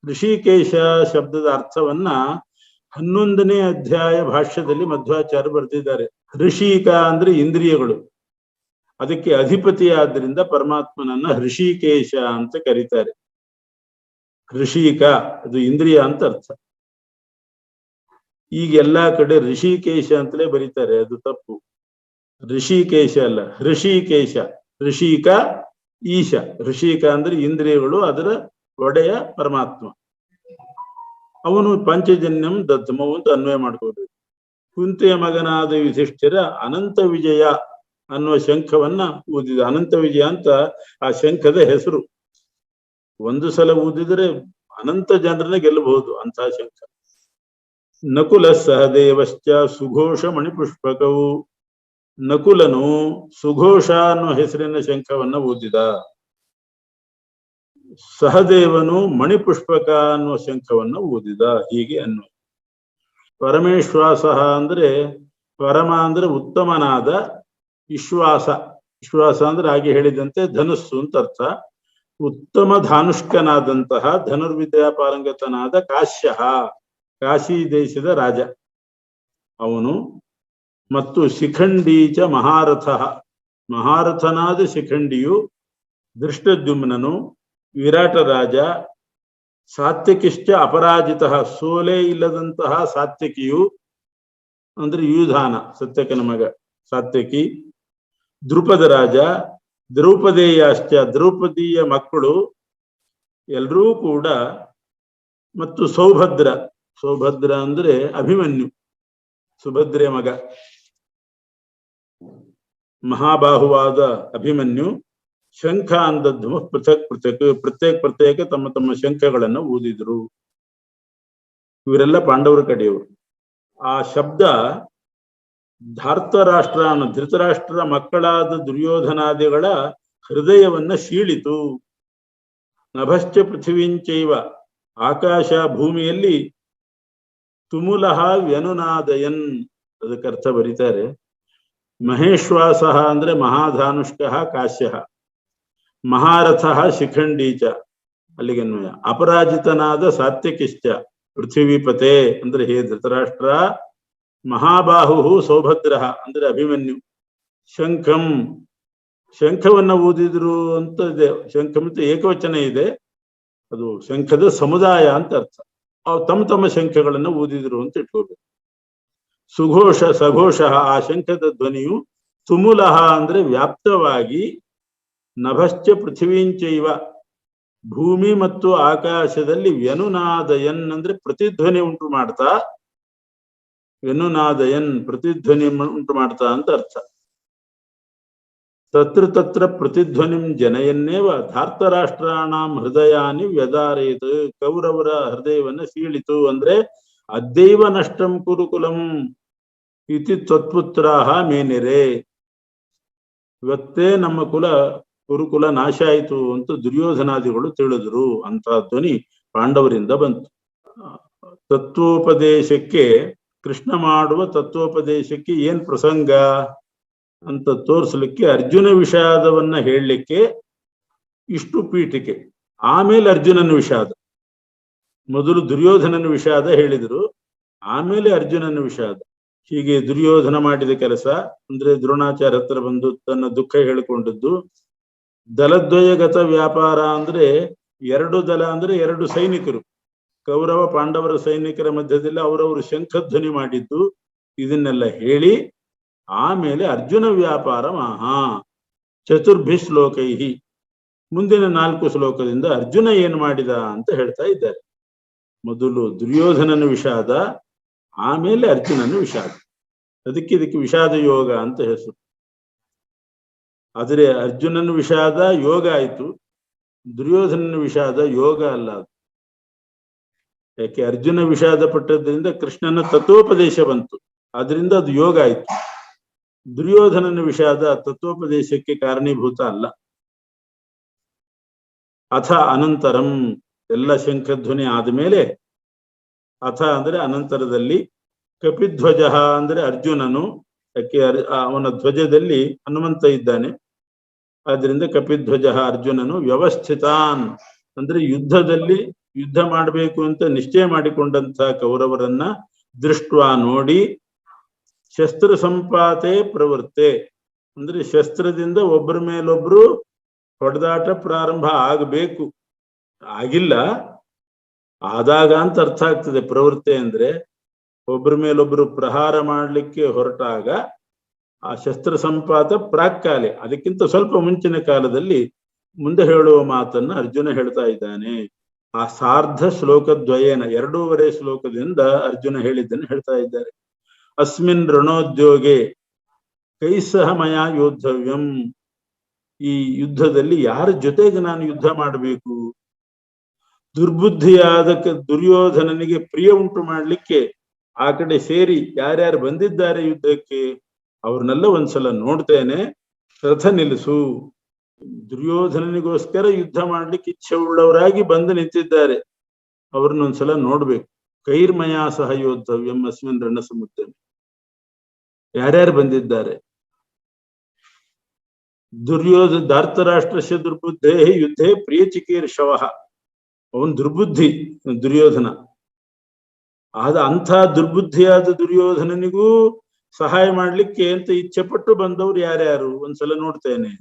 ಋಷಿಕೇಶ ಶಬ್ದದ ಅರ್ಥವನ್ನ 11ನೇ ಅಧ್ಯಾಯ ಭಾಷ್ಯದಲ್ಲಿ ಮಧ್ವಾಚಾರ್ಯ ಬರೆದಿದ್ದಾರೆ. ಋಷಿಕ ಅಂದ್ರೆ ಇಂದ್ರಿಯಗಳು, ಅದಕ್ಕೆ ಅಧಿಪತಿಯಾದ್ರಿಂದ ಪರಮಾತ್ಮನನ್ನ ಹೃಷಿಕೇಶ ಅಂತ ಕರೀತಾರೆ. ಹೃಷಿಕ ಅದು ಇಂದ್ರಿಯ ಅಂತ ಅರ್ಥ. ಈಗ ಎಲ್ಲಾ ಕಡೆ ಋಷಿಕೇಶ ಅಂತಲೇ ಬರೀತಾರೆ, ಅದು ತಪ್ಪು. ಋಷಿಕೇಶ ಅಲ್ಲ, ಹೃಷಿಕೇಶ. ಋಷಿಕ ಈಶ. ಋಷಿಕ ಅಂದ್ರೆ ಇಂದ್ರಿಯಗಳು, ಅದರ ಒಡೆಯ ಪರಮಾತ್ಮ. ಅವನು ಪಂಚಜನ್ಯಂ ದದ್ಮವು ಅಂತ ಅನ್ವಯ ಮಾಡ್ಕೋಬೇಕು. ಕುಂತಿಯ ಮಗನಾದ ಯುಧಿಷ್ಠಿರ ಅನಂತ ವಿಜಯ ಅನ್ನುವ ಶಂಖವನ್ನ ಊದಿದ. ಅನಂತ ವಿಜಯ ಅಂತ ಆ ಶಂಖದ ಹೆಸರು. ಒಂದು ಸಲ ಊದಿದ್ರೆ ಅನಂತ ಜನರನ್ನ ಗೆಲ್ಲಬಹುದು ಅಂತಹ ಶಂಖ. ನಕುಲ ಸಹದೇವಶ್ಚ ಸುಘೋಷ ಮಣಿಪುಷ್ಪಕವು. ನಕುಲನು ಸುಘೋಷ ಅನ್ನೋ ಹೆಸರಿನ ಶಂಖವನ್ನ ಊದಿದ. ಸಹದೇವನು ಮಣಿಪುಷ್ಪಕ ಅನ್ನುವ ಶಂಖವನ್ನ ಊದಿದ. ಹೀಗೆ ಅನ್ನೋ ಪರಮೇಶ್ವಾಸ ಅಂದ್ರೆ ಪರಮ ಅಂದ್ರೆ ಉತ್ತಮನಾದ, ವಿಶ್ವಾಸ. ವಿಶ್ವಾಸ ಅಂದ್ರೆ ಹಾಗೆ ಹೇಳಿದಂತೆ ಧನುಸ್ಸು ಅಂತ ಅರ್ಥ. ಉತ್ತಮ ಧಾನುಷ್ಕನಾದಂತಹ ಧನುರ್ವಿದ್ಯಾ ಪಾರಂಗತನಾದ ಕಾಶ್ಯ, ಕಾಶಿ ದೇಶದ ರಾಜ ಅವನು. ಮತ್ತು ಶಿಖಂಡೀಚ ಮಹಾರಥ, ಮಹಾರಥನಾದ ಶಿಖಂಡಿಯು. ದೃಷ್ಟದ್ಯುಮ್ನನು ವಿರಾಟ ರಾಜ. ಸಾತ್ಯಕಿಶ್ಚ ಅಪರಾಜಿತ, ಸೋಲೆ ಇಲ್ಲದಂತಹ ಸಾತ್ಯಕಿಯು ಅಂದ್ರೆ ಯುಧಾನ, ಸತ್ಯಕನ ಮಗ ಸಾತ್ಯಕಿ. ದ್ರುಪದ ರಾಜ. ದ್ರೌಪದೇಯಾಶ್ಚ, ದ್ರೌಪದಿಯ ಮಕ್ಕಳು ಎಲ್ಲರೂ ಕೂಡ. ಮತ್ತು ಸೌಭದ್ರ, ಸೌಭದ್ರ ಅಂದ್ರೆ ಅಭಿಮನ್ಯು, ಸುಭದ್ರೆಯ ಮಗ. ಮಹಾಬಾಹುವಾದ ಅಭಿಮನ್ಯು. ಶಂಖ ಅಂದದ್ದು ಪೃಥಕ್ ಪೃಥಕ್, ಪ್ರತ್ಯೇಕ ತಮ್ಮ ತಮ್ಮ ಶಂಖಗಳನ್ನು ಊದಿದ್ರು. ಇವರೆಲ್ಲ ಪಾಂಡವರ ಕಡೆಯವರು. ಆ ಶಬ್ದ ಧಾರ್ತರಾಷ್ಟ್ರ, ಧೃತರಾಷ್ಟ್ರ ಮಕ್ಕಳಾದ ದುರ್ಯೋಧನಾದಿಗಳ ಹೃದಯವನ್ನ ಸೀಳಿತು. ನಭಶ್ಚ ಪೃಥ್ವಿಂಚೈವ, ಆಕಾಶ ಭೂಮಿಯಲ್ಲಿ. ತುಮುಲಃ ವ್ಯನುನಾದಯನ್, ಅದಕ್ಕರ್ಥ ಬರೀತಾರೆ. ಮಹೇಶ್ವಾಸ ಅಂದ್ರೆ ಮಹಾಧಾನುಷ್ಕ ಕಾಶ್ಯ, ಮಹಾರಥ ಶಿಖಂಡೀಚ ಅಲ್ಲಿಗನ್ವಯ. ಅಪರಾಜಿತನಾದ ಸಾತ್ಯಕಿಶ್ಚ ಪೃಥ್ವಿಪತೆ ಅಂದ್ರೆ ಹೇ ಧೃತರಾಷ್ಟ್ರ. ಮಹಾಬಾಹು ಸೌಭದ್ರ ಅಂದ್ರೆ ಅಭಿಮನ್ಯು. ಶಂಖಂ, ಶಂಖವನ್ನ ಊದಿದ್ರು ಅಂತ ಇದೆ. ಶಂಖಂ ಅಂತ ಏಕವಚನ ಇದೆ, ಅದು ಶಂಖದ ಸಮುದಾಯ ಅಂತ ಅರ್ಥ. ಅವು ತಮ್ಮ ತಮ್ಮ ಶಂಖಗಳನ್ನು ಊದಿದ್ರು ಅಂತ ಇಟ್ಕೋಬೇಕು. ಸುಘೋಷ ಸಘೋಷ, ಆ ಶಂಖದ ಧ್ವನಿಯು. ತುಮುಲಹ ಅಂದ್ರೆ ವ್ಯಾಪ್ತವಾಗಿ. ನಭಶ್ಚ ಪೃಥ್ವೀಂಚೈವ, ಭೂಮಿ ಮತ್ತು ಆಕಾಶದಲ್ಲಿ. ವ್ಯನುನಾದಯನ್ ಅಂದ್ರೆ ಪ್ರತಿಧ್ವನಿ ಉಂಟು ಮಾಡ್ತಾ. ವ್ಯನುನಾದಯನ್ ಪ್ರತಿಧ್ವನಿ ಉಂಟು ಮಾಡ್ತಾ ಅಂತ ಅರ್ಥ. ತತ್ರ ತತ್ರ ಪ್ರತಿಧ್ವನಿಂ ಜನಯನ್ನೇವ ಧಾರ್ತರಾಷ್ಟ್ರಾಣಾಂ ಹೃದಯಾನಿ ವ್ಯದಾರೇತ್, ಕೌರವರ ಹೃದಯವನ್ನ ಸೀಳಿತು. ಅಂದ್ರೆ ಅದ್ಯೈವ ನಷ್ಟಂ ಕುರುಕುಲಂ ಇತಿ ತ್ವತ್ಪುತ್ರಾಹ ಮೇನಿರೆ, ಇವತ್ತೇ ನಮ್ಮ ಕುರುಕುಲ ನಾಶ ಆಯಿತು ಅಂತ ದುರ್ಯೋಧನಾದಿಗಳು ತಿಳಿದ್ರು ಅಂತ ಧ್ವನಿ ಪಾಂಡವರಿಂದ ಬಂತು. ತತ್ವೋಪದೇಶಕ್ಕೆ, ಕೃಷ್ಣ ಮಾಡುವ ತತ್ವೋಪದೇಶಕ್ಕೆ ಏನ್ ಪ್ರಸಂಗ ಅಂತ ತೋರಿಸ್ಲಿಕ್ಕೆ, ಅರ್ಜುನ ವಿಷಾದವನ್ನ ಹೇಳಲಿಕ್ಕೆ ಇಷ್ಟು ಪೀಠಿಕೆ. ಆಮೇಲೆ ಅರ್ಜುನನ ವಿಷಾದ. ಮೊದಲು ದುರ್ಯೋಧನನ ವಿಷಾದ ಹೇಳಿದ್ರು, ಆಮೇಲೆ ಅರ್ಜುನನ ವಿಷಾದ. ಹೀಗೆ ದುರ್ಯೋಧನ ಮಾಡಿದ ಕೆಲಸ ಅಂದ್ರೆ ದ್ರೋಣಾಚಾರ್ಯ ಹತ್ರ ಬಂದು ತನ್ನ ದುಃಖ ಹೇಳಿಕೊಂಡದ್ದು. ದಲದ್ವಯಗತ ವ್ಯಾಪಾರ ಅಂದ್ರೆ ಎರಡು ದಲ ಅಂದ್ರೆ ಎರಡು ಸೈನಿಕರು, ಕೌರವ ಪಾಂಡವರ ಸೈನಿಕರ ಮಧ್ಯದಲ್ಲಿ ಅವರವರು ಶಂಖಧ್ವನಿ ಮಾಡಿದ್ದು. ಇದನ್ನೆಲ್ಲ ಹೇಳಿ ಆಮೇಲೆ ಅರ್ಜುನ ವ್ಯಾಪಾರ ಮಹಾ ಚತುರ್ಭಿ ಶ್ಲೋಕೈಹಿ, ಮುಂದಿನ 4 ಶ್ಲೋಕದಿಂದ ಅರ್ಜುನ ಏನು ಮಾಡಿದ ಅಂತ ಹೇಳ್ತಾ ಇದ್ದಾರೆ. ಮೊದಲು ದುರ್ಯೋಧನನ ವಿಷಾದ, ಆಮೇಲೆ ಅರ್ಜುನನ ವಿಷಾದ. ಇದಕ್ಕೆ ವಿಷಾದ ಯೋಗ ಅಂತ ಹೆಸರು. ಆದರೆ ಅರ್ಜುನನ ವಿಷಾದ ಯೋಗ ಆಯ್ತು, ದುರ್ಯೋಧನನ ವಿಷಾದ ಯೋಗ ಅಲ್ಲ ಅದು. ಯಾಕೆ ಅರ್ಜುನ ವಿಷಾದ ಪಟ್ಟದ್ರಿಂದ ಕೃಷ್ಣನ ತತ್ವೋಪದೇಶ ಬಂತು, ಅದರಿಂದ ಅದು ಯೋಗ ಆಯ್ತು. ದುರ್ಯೋಧನನ ವಿಷಾದ ತತ್ವೋಪದೇಶಕ್ಕೆ ಕಾರಣೀಭೂತ ಅಲ್ಲ. ಅಥ ಅನಂತರಂ, ಎಲ್ಲ ಶಂಖಧ್ವನಿ ಆದಮೇಲೆ, ಅಥ ಅಂದ್ರೆ ಅನಂತರದಲ್ಲಿ, ಕಪಿಧ್ವಜ ಅಂದ್ರೆ ಅರ್ಜುನನು, ಯಾಕೆ ಅವನ ಧ್ವಜದಲ್ಲಿ ಹನುಮಂತ ಇದ್ದಾನೆ, ಆದ್ರಿಂದ ಕಪಿಧ್ವಜ ಅರ್ಜುನನು. ವ್ಯವಸ್ಥಿತಾನ್ ಅಂದ್ರೆ ಯುದ್ಧದಲ್ಲಿ ಯುದ್ಧ ಮಾಡಬೇಕು ಅಂತ ನಿಶ್ಚಯ ಮಾಡಿಕೊಂಡಂತ ಕೌರವರನ್ನ ದೃಷ್ಟ ನೋಡಿ. ಶಸ್ತ್ರ ಸಂಪಾತೆ ಪ್ರವೃತ್ತೆ ಅಂದ್ರೆ ಶಸ್ತ್ರದಿಂದ ಒಬ್ಬರ ಮೇಲೊಬ್ರು ಹೊಡೆದಾಟ ಪ್ರಾರಂಭ ಆಗಬೇಕು. ಆಗಿಲ್ಲ, ಆದಾಗ ಅಂತ ಅರ್ಥ ಆಗ್ತದೆ. ಪ್ರವೃತ್ತಿ ಅಂದ್ರೆ ಒಬ್ಬರ ಮೇಲೊಬ್ರು ಪ್ರಹಾರ ಮಾಡಲಿಕ್ಕೆ ಹೊರಟಾಗ ಆ ಶಸ್ತ್ರ ಸಂಪಾತ ಪ್ರಾಕ್ಕಾಲೆ, ಅದಕ್ಕಿಂತ ಸ್ವಲ್ಪ ಮುಂಚಿನ ಕಾಲದಲ್ಲಿ ಮುಂದೆ ಹೇಳುವ ಮಾತನ್ನ ಅರ್ಜುನ ಹೇಳ್ತಾ ಇದ್ದಾನೆ. ಆ ಸಾರ್ಧ ಶ್ಲೋಕದ್ವಯೇನ 2.5 ಶ್ಲೋಕದಿಂದ ಅರ್ಜುನ ಹೇಳಿದ್ದನ್ನು ಹೇಳ್ತಾ ಇದ್ದಾರೆ. ಅಸ್ಮಿನ್ ರಣೋದ್ಯೋಗೆ ಕೈಸಹ ಮಯಾ ಯೋದ್ಧವ್ಯಂ. ಈ ಯುದ್ಧದಲ್ಲಿ ಯಾರ ಜೊತೆಗೆ ನಾನು ಯುದ್ಧ ಮಾಡಬೇಕು? ದುರ್ಬುದ್ಧಿಯಾದ ದುರ್ಯೋಧನನಿಗೆ ಪ್ರಿಯ ಉಂಟು ಮಾಡ್ಲಿಕ್ಕೆ ಆ ಕಡೆ ಸೇರಿ ಯಾರ್ಯಾರು ಬಂದಿದ್ದಾರೆ ಯುದ್ಧಕ್ಕೆ ಅವ್ರನ್ನೆಲ್ಲ ಒಂದ್ಸಲ ನೋಡ್ತೇನೆ. ರಥ ನಿಲ್ಲಿಸು. ದುರ್ಯೋಧನನಿಗೋಸ್ಕರ ಯುದ್ಧ ಮಾಡ್ಲಿಕ್ಕೆ ಇಚ್ಛೆ ಉಳ್ಳವರಾಗಿ ಬಂದು ನಿಂತಿದ್ದಾರೆ, ಅವ್ರನ್ನೊಂದ್ಸಲ ನೋಡ್ಬೇಕು. ಕೈರ್ಮಯಾ ಸಹ ಯೋದ್ಧವ್ಯಂ ಅಸ್ಮಿನ್ ರಣ ಸಮುದ್ರ. ಯಾರ್ಯಾರು ಬಂದಿದ್ದಾರೆ? ಧಾರ್ತರಾಷ್ಟ್ರಸ್ಯ ದುರ್ಬುದ್ಧೇ ಯುದ್ಧೇ ಪ್ರಿಯ ಚಿಕೀರ್ಷವ. ಅವನ್ ದುರ್ಬುದ್ಧಿ ದುರ್ಯೋಧನ. ಅಂಥ ದುರ್ಬುದ್ಧಿಯಾದ ದುರ್ಯೋಧನನಿಗೂ ಸಹಾಯ ಮಾಡ್ಲಿಕ್ಕೆ ಅಂತ ಇಚ್ಛೆ ಪಟ್ಟು ಬಂದವ್ರು ಯಾರ್ಯಾರು ಒಂದ್ಸಲ ನೋಡ್ತೇನೆ.